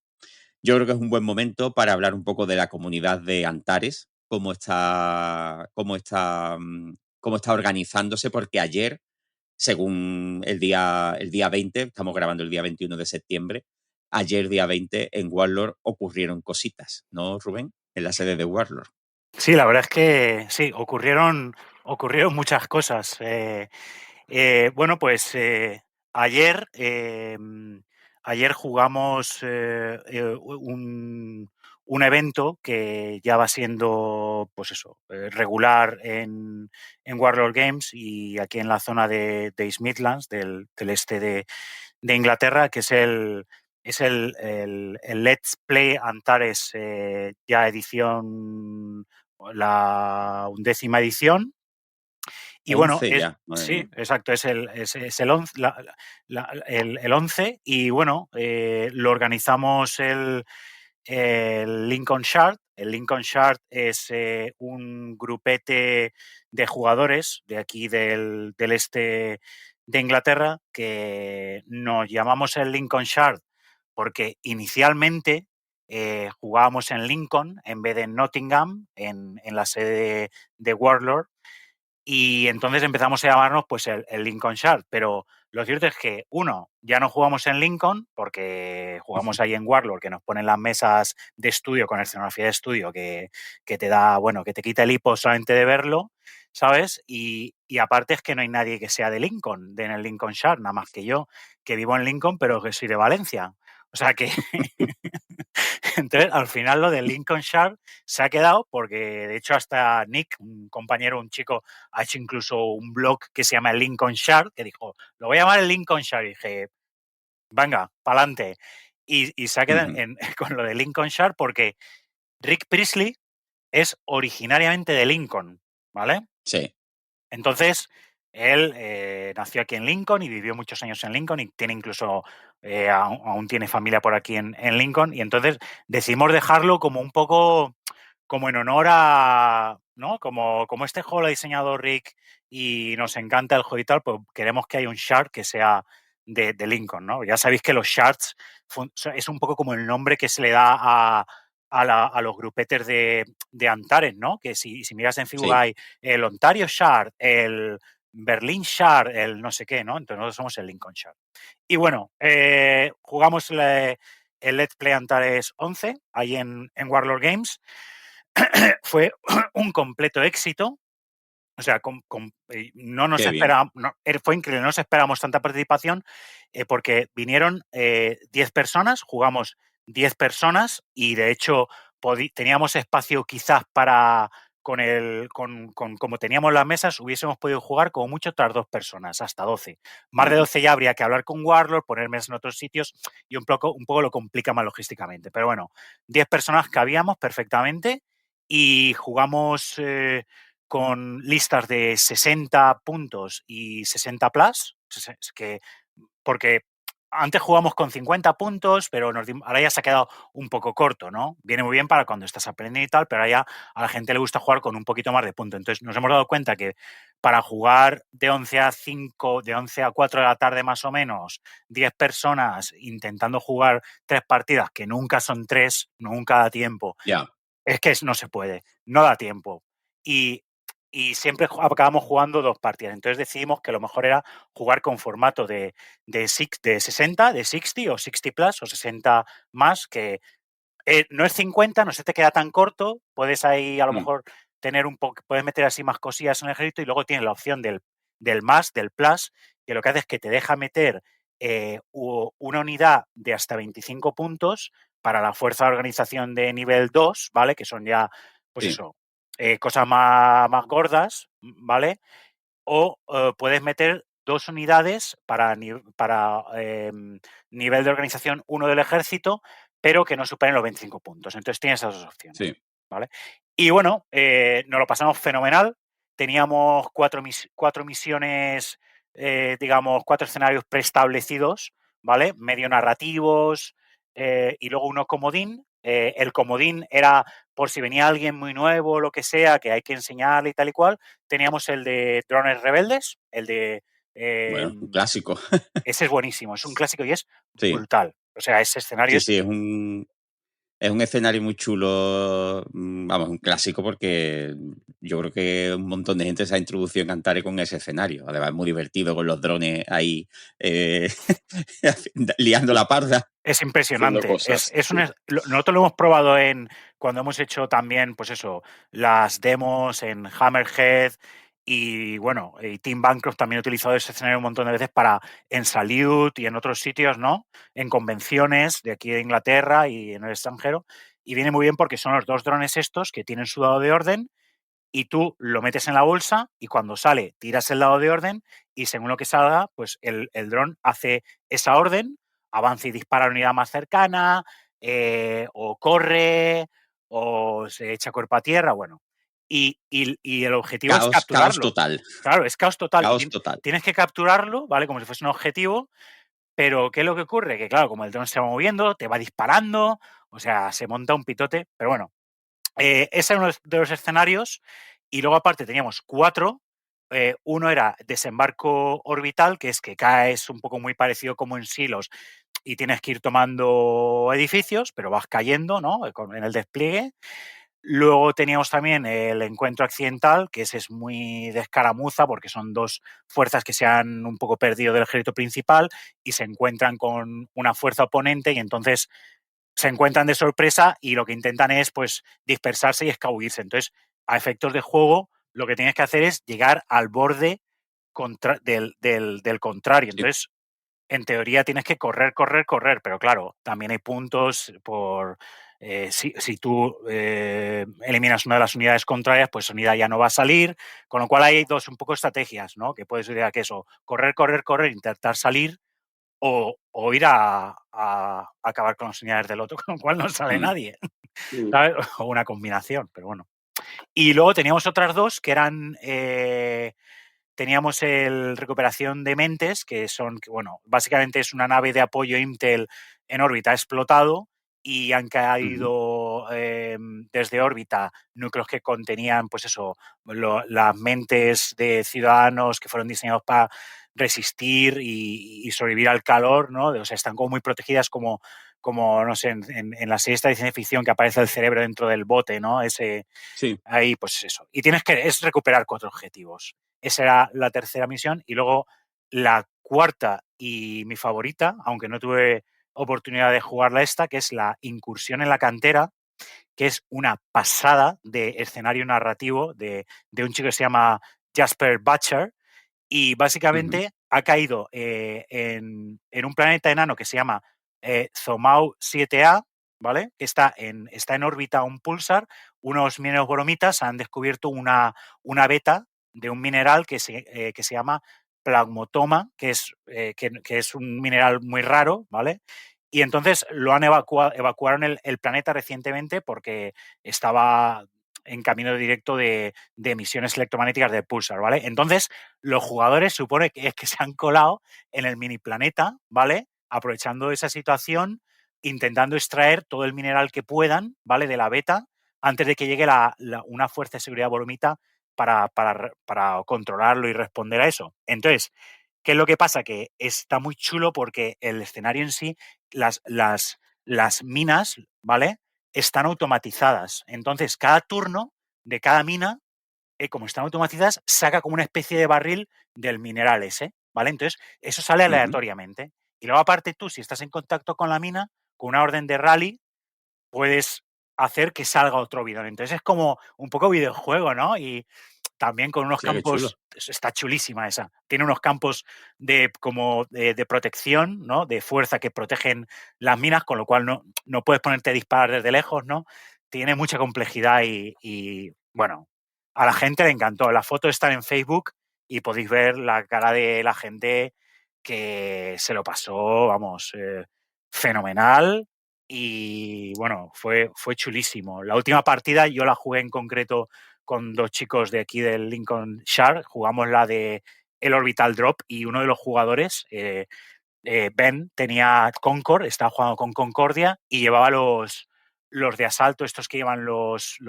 yo creo que es un buen momento para hablar un poco de la comunidad de Antares, cómo está organizándose, porque ayer, según el día 20, estamos grabando el día 21 de septiembre, ayer día 20 en Warlord ocurrieron cositas, ¿no, Rubén? En la sede de Warlord. Sí, la verdad es que sí, ocurrieron muchas cosas. Bueno, pues ayer jugamos un evento que ya va siendo, pues eso, regular en Warlord Games y aquí en la zona de East Midlands, del este de Inglaterra, que es el Let's Play Antares, ya edición, la 11ª edición. Y bueno, 11 ya, madre sí, mía. exacto, es el 11, el 11 y bueno, lo organizamos el Lincoln Shard. El Lincoln Shard es un grupete de jugadores de aquí del este de Inglaterra que nos llamamos el Lincoln Shard porque inicialmente jugábamos en Lincoln en vez de en Nottingham, en la sede de Warlord, y entonces empezamos a llamarnos pues el Lincoln Shard. Pero lo cierto es que, uno, ya no jugamos en Lincoln porque jugamos ahí en Warlord, que nos ponen las mesas de estudio con escenografía de estudio que te da, bueno, que te quita el hipo solamente de verlo, ¿sabes? Y aparte es que no hay nadie que sea de Lincoln, en el Lincoln Shard, nada más que yo, que vivo en Lincoln, pero que soy de Valencia. O sea que entonces, al final lo del Lincolnshire se ha quedado porque, de hecho, hasta Nick, un compañero, un chico, ha hecho incluso un blog que se llama el Lincolnshire, que dijo, lo voy a llamar el Lincolnshire. Y dije, venga, pa'lante. Y se ha quedado Ujú. con lo de Lincolnshire porque Rick Priestley es originariamente de Lincoln, ¿vale? Sí. Entonces, él nació aquí en Lincoln y vivió muchos años en Lincoln y tiene incluso, aún tiene familia por aquí en Lincoln, y entonces decidimos dejarlo como un poco como en honor a, ¿no? Como este juego lo ha diseñado Rick y nos encanta el juego y tal, pues queremos que haya un shard que sea de Lincoln, ¿no? Ya sabéis que los shards es un poco como el nombre que se le da a los grupetes de Antares, ¿no? Que si miras en Facebook Sí. hay el Ontario Shard, el Berlin Shard, el no sé qué, ¿no? Entonces nosotros somos el Lincoln Shard. Y bueno, jugamos el Let's Play Antares 11 ahí en Warlord Games. Fue un completo éxito. O sea, no nos Qué bien. esperábamos, fue increíble, no nos esperábamos tanta participación porque vinieron 10 personas, jugamos 10 personas y de hecho teníamos espacio quizás para, como teníamos las mesas, hubiésemos podido jugar como mucho otras 2 personas, hasta 12. Más de 12 ya habría que hablar con Warlord, poner mesas en otros sitios y un poco lo complica más logísticamente. Pero bueno, 10 personas cabíamos perfectamente y jugamos con listas de 60 puntos y 60 plus, porque antes jugamos con 50 puntos, pero ahora ya se ha quedado un poco corto, ¿no? Viene muy bien para cuando estás aprendiendo y tal, pero ahora ya a la gente le gusta jugar con un poquito más de puntos. Entonces nos hemos dado cuenta que para jugar de 11 a 5, de 11 a 4 de la tarde más o menos, 10 personas intentando jugar 3 partidas, que nunca son 3, nunca da tiempo. Ya. Es que no se puede, no da tiempo. Y siempre acabamos jugando 2 partidas. Entonces decidimos que lo mejor era jugar con formato de 60, de 60 o 60 plus o 60 más, que no es 50, no se te queda tan corto. Puedes ahí a lo mejor tener puedes meter así más cosillas en el ejército y luego tienes la opción del más, del plus, que lo que hace es que te deja meter una unidad de hasta 25 puntos para la fuerza de organización de nivel 2, ¿vale? Que son ya, pues Sí. eso, cosas más gordas, ¿vale? O puedes meter 2 unidades para nivel de organización 1 del ejército, pero que no superen los 25 puntos. Entonces tienes esas 2 opciones, Sí. ¿vale? Y bueno, nos lo pasamos fenomenal. Teníamos 4 misiones, digamos, 4 escenarios preestablecidos, ¿vale? Medio narrativos y luego uno comodín. El comodín era por si venía alguien muy nuevo o lo que sea, que hay que enseñarle y tal y cual. Teníamos el de Drones Rebeldes, el de... Bueno, un clásico. ese es buenísimo, es un clásico y es Sí. brutal. O sea, ese escenario Sí, es un escenario muy chulo, vamos, un clásico porque yo creo que un montón de gente se ha introducido en Antares con ese escenario. Además, es muy divertido con los drones ahí liando la parda. es Haciendo impresionante. cosas. Nosotros lo hemos probado cuando hemos hecho también, pues eso, las demos en Hammerhead y bueno, y Team Bancroft también ha utilizado ese escenario un montón de veces en Salud y en otros sitios, ¿no? En convenciones de aquí de Inglaterra y en el extranjero. Y viene muy bien porque son los 2 drones estos que tienen su dado de orden y tú lo metes en la bolsa y cuando sale tiras el dado de orden y según lo que salga, pues el dron hace esa orden, avanza y dispara a la unidad más cercana, o corre, o se echa cuerpo a tierra, bueno. Y el objetivo es Caos capturarlo. total. Claro, es caos total. Caos total. Tienes que capturarlo, ¿vale? Como si fuese un objetivo, pero ¿qué es lo que ocurre? Que claro, como el dron se va moviendo, te va disparando, o sea, se monta un pitote, pero bueno, ese era uno de los escenarios y luego aparte teníamos 4. Uno era desembarco orbital, que es que caes un poco muy parecido como en silos y tienes que ir tomando edificios, pero vas cayendo, ¿no? En el despliegue. Luego teníamos también el encuentro accidental, que ese es muy de escaramuza porque son 2 fuerzas que se han un poco perdido del ejército principal y se encuentran con una fuerza oponente y entonces se encuentran de sorpresa y lo que intentan es pues dispersarse y escabullirse. Entonces, a efectos de juego, lo que tienes que hacer es llegar al borde del contrario. Sí. Entonces, en teoría tienes que correr, correr, correr, pero claro, también hay puntos por... si tú eliminas una de las unidades contrarias, pues esa unidad ya no va a salir, con lo cual hay 2 un poco estrategias, ¿no? Que puedes decir que eso, correr, correr, correr, intentar salir o ir a acabar con las unidades del otro, con lo cual no sale nadie, ¿sabes? O una combinación, pero bueno. Y luego teníamos otras 2 que eran... teníamos el recuperación de mentes, que bueno, básicamente es una nave de apoyo Intel en órbita, ha explotado y han caído desde órbita núcleos que contenían, pues eso, las mentes de ciudadanos que fueron diseñados para resistir y sobrevivir al calor, ¿no? O sea, están como muy protegidas como como no sé, en la serie esta de ciencia ficción que aparece el cerebro dentro del bote, ¿no? Sí. Ahí, pues eso. Y es recuperar 4 objetivos. Esa era la tercera misión. Y luego la cuarta y mi favorita, aunque no tuve oportunidad de jugarla esta, que es la incursión en la cantera, que es una pasada de escenario narrativo de un chico que se llama Jasper Butcher. Y básicamente ha caído en un planeta enano que se llama Zomau 7A, ¿vale? Que está en órbita un pulsar. Unos mineros boromitas han descubierto una beta de un mineral que se llama plasmotoma, que es un mineral muy raro, ¿vale? Y entonces lo han evacuaron el planeta recientemente porque estaba en camino directo de emisiones electromagnéticas de pulsar, ¿vale? Entonces, los jugadores supone que es que se han colado en el mini planeta, ¿vale? Aprovechando esa situación, intentando extraer todo el mineral que puedan, ¿vale? De la beta, antes de que llegue una fuerza de seguridad boromita para controlarlo y responder a eso. Entonces, ¿qué es lo que pasa? Que está muy chulo porque el escenario en sí, las minas, ¿vale? Están automatizadas. Entonces, cada turno de cada mina, como están automatizadas, saca como una especie de barril del mineral ese, ¿vale? Entonces, eso sale aleatoriamente. Y luego, aparte, tú, si estás en contacto con la mina, con una orden de rally, puedes hacer que salga otro bidón. Entonces, es como un poco videojuego, ¿no? Y también con unos Sí, qué chulo. campos, está chulísima esa. Tiene unos campos de protección, ¿no? De fuerza que protegen las minas, con lo cual no puedes ponerte a disparar desde lejos, ¿no? Tiene mucha complejidad bueno, a la gente le encantó. Las fotos están en Facebook y podéis ver la cara de la gente que se lo pasó, vamos, fenomenal. Y bueno, fue chulísimo. La última partida yo la jugué en concreto con 2 chicos de aquí del Lincolnshire. Jugamos la de el Orbital Drop y uno de los jugadores, Ben, tenía Concord, estaba jugando con Concordia y llevaba los de asalto, estos que llevan los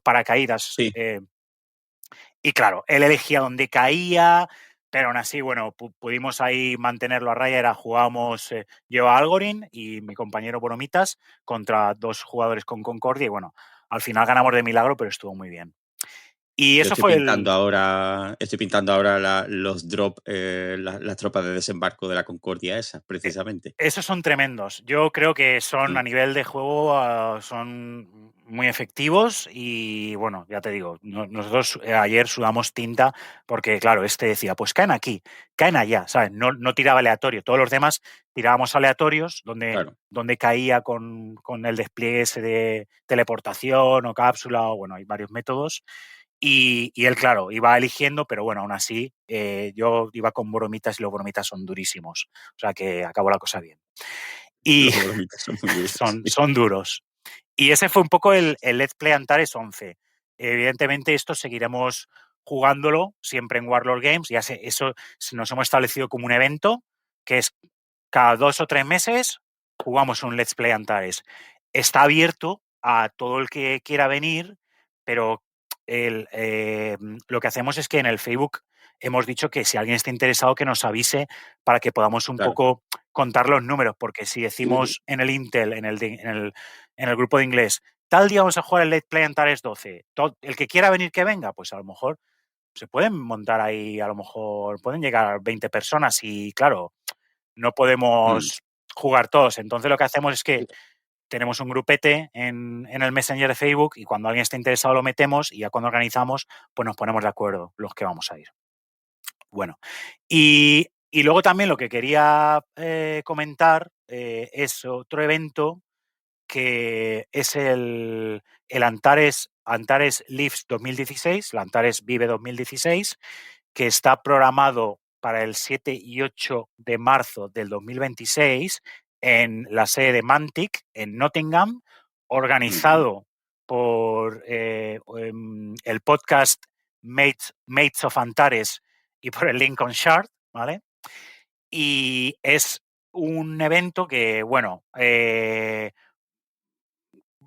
paracaídas. Sí. Y claro, él elegía dónde caía, pero aún así, bueno, pudimos ahí mantenerlo a raya. Jugábamos yo a Algorin y mi compañero Boromitas contra 2 jugadores con Concordia y bueno, al final ganamos de milagro, pero estuvo muy bien. Y Yo eso estoy fue pintando ahora los drop, las tropas de desembarco de la Concordia esas, precisamente. Esos son tremendos. Yo creo que son a nivel de juego, son muy efectivos y bueno, ya te digo, nosotros ayer sudamos tinta porque claro, decía, pues caen aquí, caen allá, ¿sabes? No tiraba aleatorio. Todos los demás tirábamos aleatorios Claro. donde caía con el despliegue ese de teleportación o cápsula o bueno, hay varios métodos. Y él, claro, iba eligiendo, pero bueno, aún así, yo iba con boromitas y los boromitas son durísimos. O sea que acabó la cosa bien. Y Los bromitas son muy duros. son duros. Y ese fue un poco el Let's Play Antares 11. Evidentemente, esto seguiremos jugándolo siempre en Warlord Games. Eso nos hemos establecido como un evento, que es cada 2 o 3 meses jugamos un Let's Play Antares. Está abierto a todo el que quiera venir, pero lo que hacemos es que en el Facebook hemos dicho que si alguien está interesado que nos avise para que podamos un Claro. poco contar los números, porque si decimos en el Intel, en el grupo de inglés, tal día vamos a jugar el Let's Play Antares 12, el que quiera venir que venga, pues a lo mejor se pueden montar ahí, a lo mejor pueden llegar 20 personas y claro, no podemos jugar todos. Entonces lo que hacemos es que tenemos un grupete en el Messenger de Facebook y cuando alguien esté interesado lo metemos y ya cuando organizamos, pues nos ponemos de acuerdo los que vamos a ir. Bueno, y luego también lo que quería comentar es otro evento que es el Antares Lives 2016, el Antares Vive 2016, que está programado para el 7 y 8 de marzo del 2026 en la sede de Mantic, en Nottingham, organizado por el podcast Mates of Antares y por el Lincolnshire, ¿vale? Y es un evento que, bueno,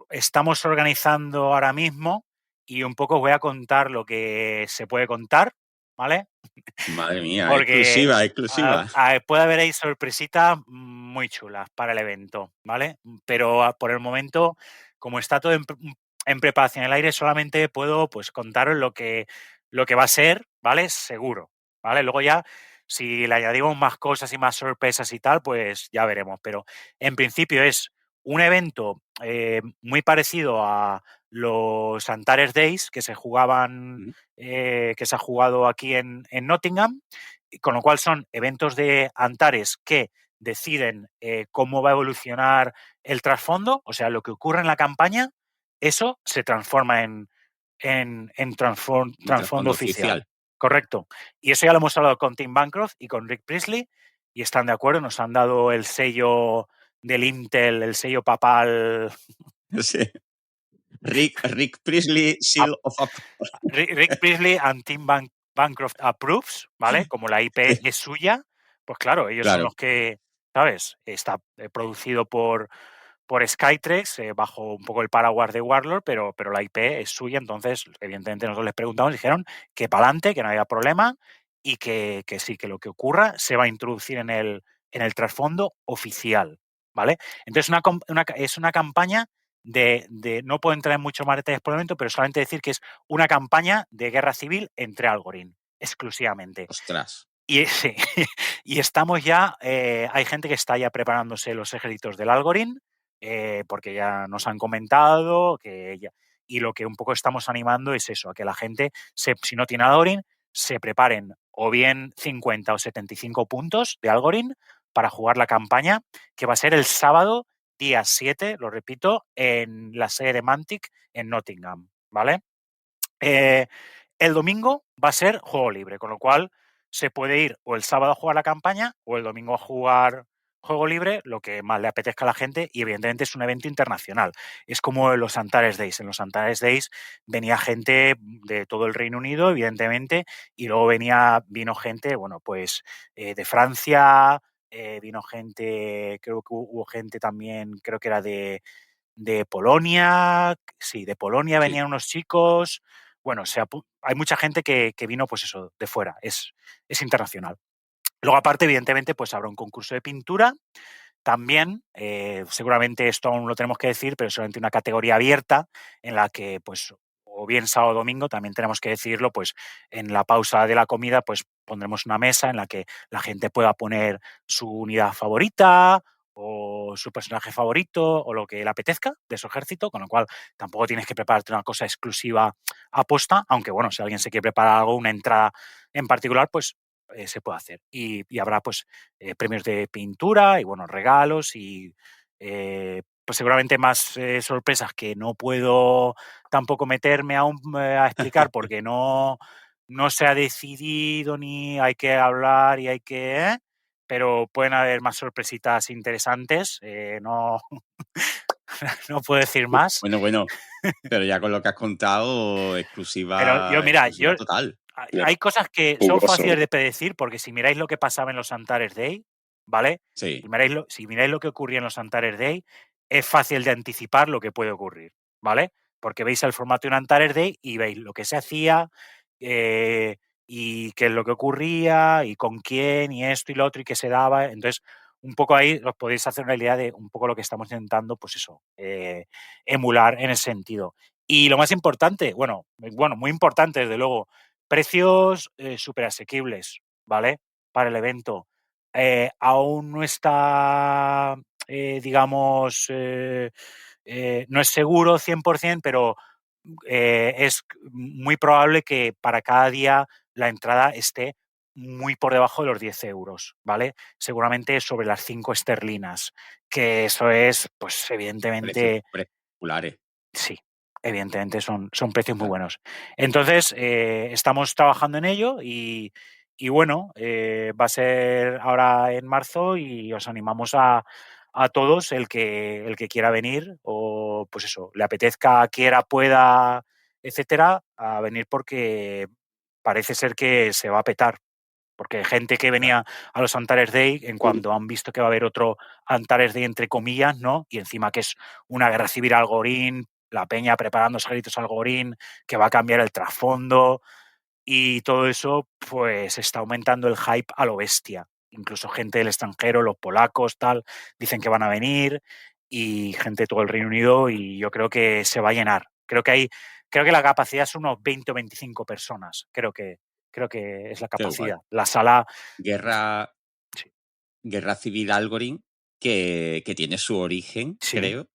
estamos organizando ahora mismo y un poco os voy a contar lo que se puede contar, ¿vale? Madre mía, Porque exclusiva. puede haber ahí sorpresitas muy chulas para el evento, ¿vale? Pero por el momento, como está todo en preparación en el aire, solamente puedo pues contaros lo que va a ser, ¿vale? Seguro, ¿vale? Luego ya, si le añadimos más cosas y más sorpresas y tal, pues ya veremos. Pero en principio es un evento muy parecido a los Antares Days que se jugaban, Ujú. que se ha jugado aquí en Nottingham, y con lo cual son eventos de Antares que deciden cómo va a evolucionar el trasfondo, o sea, lo que ocurre en la campaña, eso se transforma en Un trasfondo trasfondo oficial. oficial. Correcto. Y eso ya lo hemos hablado con Tim Bancroft y con Rick Priestley y están de acuerdo, nos han dado el sello del Intel, el sello papal. Sí. Rick Priestley, Seal of Rick Priestley and Tim Bancroft approves, ¿vale? Como la IP Sí, es suya, pues claro, ellos son claro. los que, ¿sabes? Está producido por Skytrex, bajo un poco el paraguas de Warlord, pero la IP es suya, entonces, evidentemente, nosotros les preguntamos, dijeron que para adelante, que no había problema y que sí, que lo que ocurra se va a introducir en el trasfondo oficial, ¿vale? Entonces, es una campaña no puedo entrar en mucho más detalles por el momento, pero solamente decir que es una campaña de guerra civil entre Algorin, exclusivamente. Ostras. Y, sí, y estamos ya, hay gente que está ya preparándose los ejércitos del Algorin, porque ya nos han comentado y lo que un poco estamos animando es eso, a que la gente, si no tiene Algorin, se preparen o bien 50 o 75 puntos de Algorin para jugar la campaña, que va a ser el sábado, día 7, lo repito, en la sede de Mantic en Nottingham, ¿vale? El domingo va a ser juego libre, con lo cual se puede ir o el sábado a jugar la campaña o el domingo a jugar juego libre, lo que más le apetezca a la gente, y evidentemente es un evento internacional. Es como los Antares Days. En los Antares Days venía gente de todo el Reino Unido, evidentemente, y luego vino gente, bueno, pues de Francia, vino gente, creo que hubo gente también, creo que era de Polonia, sí, de Polonia Sí. venían unos chicos. Bueno, hay mucha gente que vino, pues eso, de fuera, es internacional. Luego, aparte, evidentemente, pues habrá un concurso de pintura. También, seguramente esto aún lo tenemos que decir, pero solamente una categoría abierta en la que, pues, o bien sábado o domingo, también tenemos que decirlo, pues en la pausa de la comida, pues pondremos una mesa en la que la gente pueda poner su unidad favorita o su personaje favorito o lo que le apetezca de su ejército, con lo cual tampoco tienes que prepararte una cosa exclusiva aposta, aunque bueno, si alguien se quiere preparar algo, una entrada en particular, pues se puede hacer. Y habrá pues premios de pintura y bueno, regalos y pues seguramente más sorpresas que no puedo tampoco meterme aún a explicar porque no se ha decidido ni hay que hablar y hay que... pero pueden haber más sorpresitas interesantes. No, no puedo decir más. Bueno. Pero ya con lo que has contado, Pero yo, mira, exclusiva total. Ya, hay cosas que son jugoso. fáciles de predecir porque si miráis lo que pasaba en los Antares Day, ¿vale? Sí. Si miráis lo que ocurría en los Antares Day, es fácil de anticipar lo que puede ocurrir, ¿vale? Porque veis el formato de un Antares Day y veis lo que se hacía eh, y qué es lo que ocurría y con quién y esto y lo otro y qué se daba. Entonces, un poco ahí os podéis hacer una idea de un poco lo que estamos intentando, pues eso, emular en ese sentido. Y lo más importante, bueno, muy importante, desde luego, precios súper asequibles, ¿vale? Para el evento. Aún no está, digamos, no es seguro 100%, pero es muy probable que para cada día la entrada esté muy por debajo de los 10 euros, ¿vale? Seguramente sobre las 5 esterlinas, que eso es, pues Precios evidentemente, espectaculares. sí, evidentemente son precios muy Claro. buenos. Entonces, estamos trabajando en ello y bueno, va a ser ahora en marzo y os animamos a todos el que quiera venir o pues eso, le apetezca, quiera, pueda, etcétera, a venir porque parece ser que se va a petar. Porque gente que Claro. venía a los Antares Day, en cuanto han visto que va a haber otro Antares Day, entre comillas, ¿no? Y encima que es una guerra civil algorín, la peña preparando ejércitos algorín, que va a cambiar el trasfondo y todo eso, pues está aumentando el hype a lo bestia. incluso gente del extranjero, los polacos, tal, dicen que van a venir, y gente de todo el Reino Unido, y yo creo que se va a llenar. Creo que la capacidad es unos 20 o 25 personas. Creo que es la Qué guay. capacidad. La sala. Guerra, Sí. Guerra Civil Algorin, que tiene su origen, Sí. creo,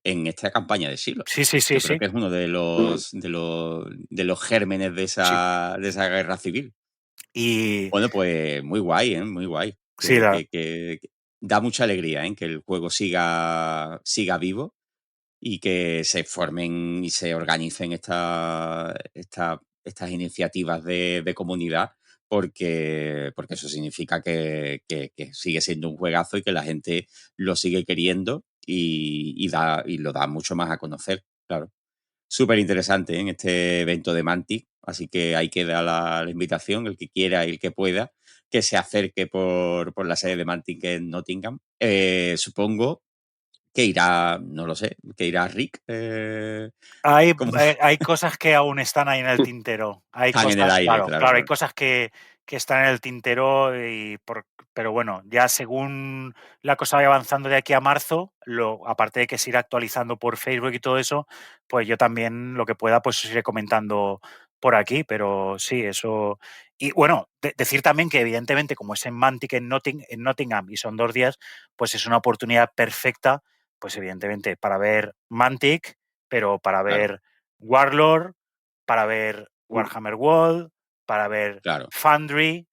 en esta campaña de Silo. Sí, sí, sí, Yo creo sí. que es uno de los gérmenes de Sí. esa guerra civil. Y Bueno, pues muy guay, ¿eh? Muy guay. sí, Que da mucha alegría, ¿eh? Que el juego siga vivo y que se formen y se organicen estas iniciativas de comunidad, porque eso significa que sigue siendo un juegazo y que la gente lo sigue queriendo y lo da mucho más a conocer, claro. Súper interesante, ¿eh? En este evento de Mantic, así que ahí queda la invitación, el que quiera y el que pueda, que se acerque por la sede de Mantic en Nottingham. Supongo que irá, no lo sé, que irá Rick. Como hay cosas que aún están ahí en el tintero. Hay están en el cosas, aire, claro, claro, claro, hay claro. cosas que están en el tintero, pero bueno, ya según la cosa vaya avanzando de aquí a marzo, aparte de que se irá actualizando por Facebook y todo eso, pues yo también lo que pueda, pues os iré comentando por aquí, pero sí, eso. Y bueno, decir también que evidentemente como es en Mantic, en Nottingham, y son 2 días, pues es una oportunidad perfecta, pues evidentemente para ver Mantic, pero para Claro, ver Warlord, para ver Warhammer World, para ver claro, Foundry.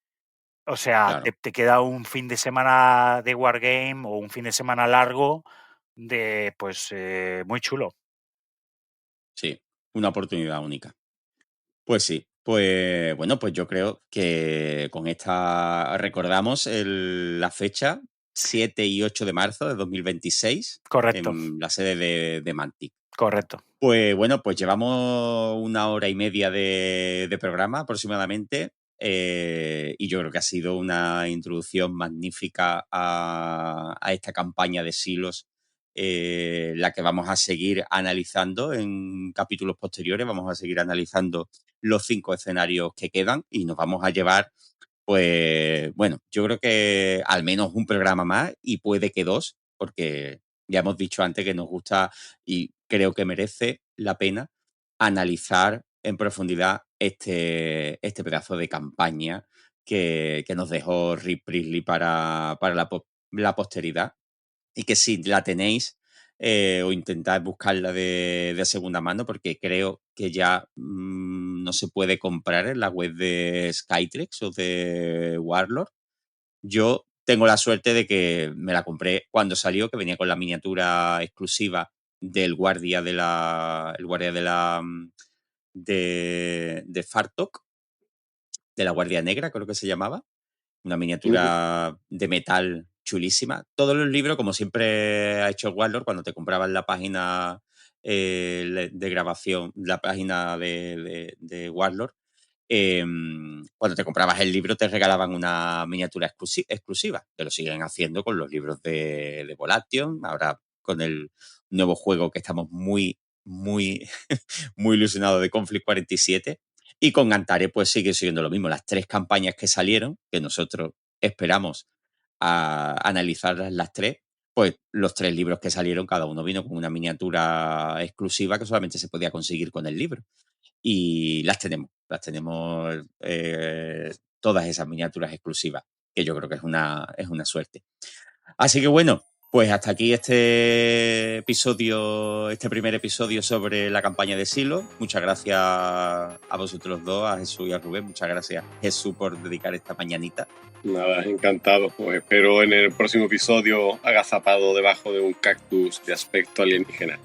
O sea, claro. te queda un fin de semana de Wargame o un fin de semana largo pues muy chulo. Sí, una oportunidad única. Pues sí, pues bueno, pues yo creo que con esta recordamos la fecha, 7 y 8 de marzo de 2026, Correcto, en la sede de Mantic. correcto. Pues bueno, pues llevamos 1 hora y media de programa aproximadamente, y yo creo que ha sido una introducción magnífica a esta campaña de Silos, la que vamos a seguir analizando en capítulos posteriores. Vamos a seguir analizando los 5 escenarios que quedan y nos vamos a llevar, pues bueno, yo creo que al menos un programa más y puede que 2, porque ya hemos dicho antes que nos gusta y creo que merece la pena analizar en profundidad este pedazo de campaña que nos dejó Rick Priestley para la posteridad, y que si la tenéis, o intentad buscarla de segunda mano, porque creo que ya no se puede comprar en la web de Skytrex o de Warlord. Yo tengo la suerte de que me la compré cuando salió, que venía con la miniatura exclusiva del guardia el guardia de Fartok, de la Guardia Negra, creo que se llamaba. Una miniatura de metal chulísima. Todos los libros, como siempre ha hecho Warlord, cuando te comprabas la página de grabación, la página de Warlord, cuando te comprabas el libro te regalaban una miniatura exclusiva, que lo siguen haciendo con los libros de Volation, ahora con el nuevo juego que estamos muy, muy, muy ilusionados de Conflict 47. Y con Antares pues sigue siendo lo mismo. Las 3 campañas que salieron, que nosotros esperamos a analizarlas las 3, pues los 3 libros que salieron, cada uno vino con una miniatura exclusiva que solamente se podía conseguir con el libro. Y las tenemos todas esas miniaturas exclusivas, que yo creo que es una suerte. Así que bueno, pues hasta aquí este primer episodio sobre la campaña de Silo. Muchas gracias a vosotros dos, a Jesús y a Rubén. Muchas gracias, Jesús, por dedicar esta mañanita. Nada, encantado. Pues espero en el próximo episodio agazapado debajo de un cactus de aspecto alienígena.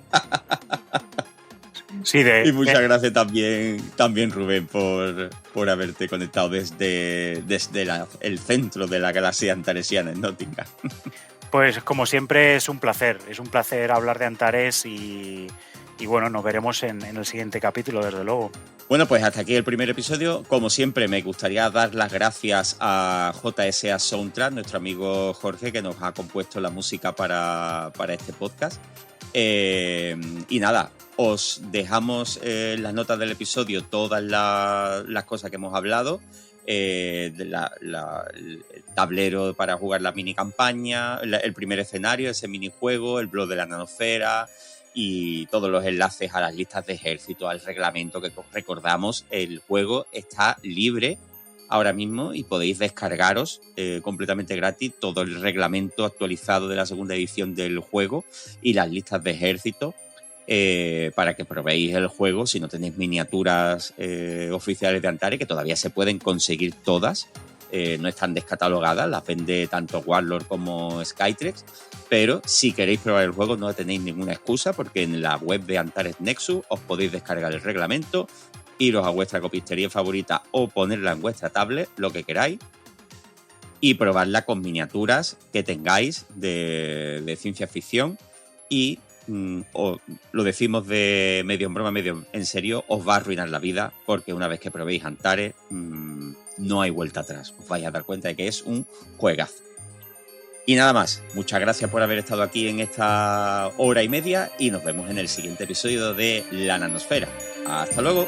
Sí, Y muchas gracias también Rubén, por haberte conectado desde el centro de la galaxia antaresiana en Nottingham. pues como siempre es un placer hablar de Antares, y bueno, nos veremos en el siguiente capítulo, desde luego. Bueno, pues hasta aquí el primer episodio. Como siempre, me gustaría dar las gracias a JSA Soundtrack, nuestro amigo Jorge, que nos ha compuesto la música para este podcast. Y nada, os dejamos en las notas del episodio todas las cosas que hemos hablado. el tablero para jugar la mini campaña, el primer escenario, ese minijuego, el blog de la nanosfera y todos los enlaces a las listas de ejército, al reglamento, que recordamos, el juego está libre ahora mismo y podéis descargaros completamente gratis todo el reglamento actualizado de la segunda edición del juego y las listas de ejército para que probéis el juego si no tenéis miniaturas oficiales de Antares, que todavía se pueden conseguir todas. No están descatalogadas, las vende tanto Warlord como Skytrex, pero si queréis probar el juego no tenéis ninguna excusa, porque en la web de Antares Nexus os podéis descargar el reglamento, iros a vuestra copistería favorita o ponerla en vuestra tablet, lo que queráis, y probarla con miniaturas que tengáis de ciencia ficción y lo decimos de medio en broma, medio en serio, os va a arruinar la vida, porque una vez que probéis Antares no hay vuelta atrás. Os vais a dar cuenta de que es un juegazo. Y nada más, muchas gracias por haber estado aquí en esta hora y media y nos vemos en el siguiente episodio de La Nanosfera. ¡Hasta luego!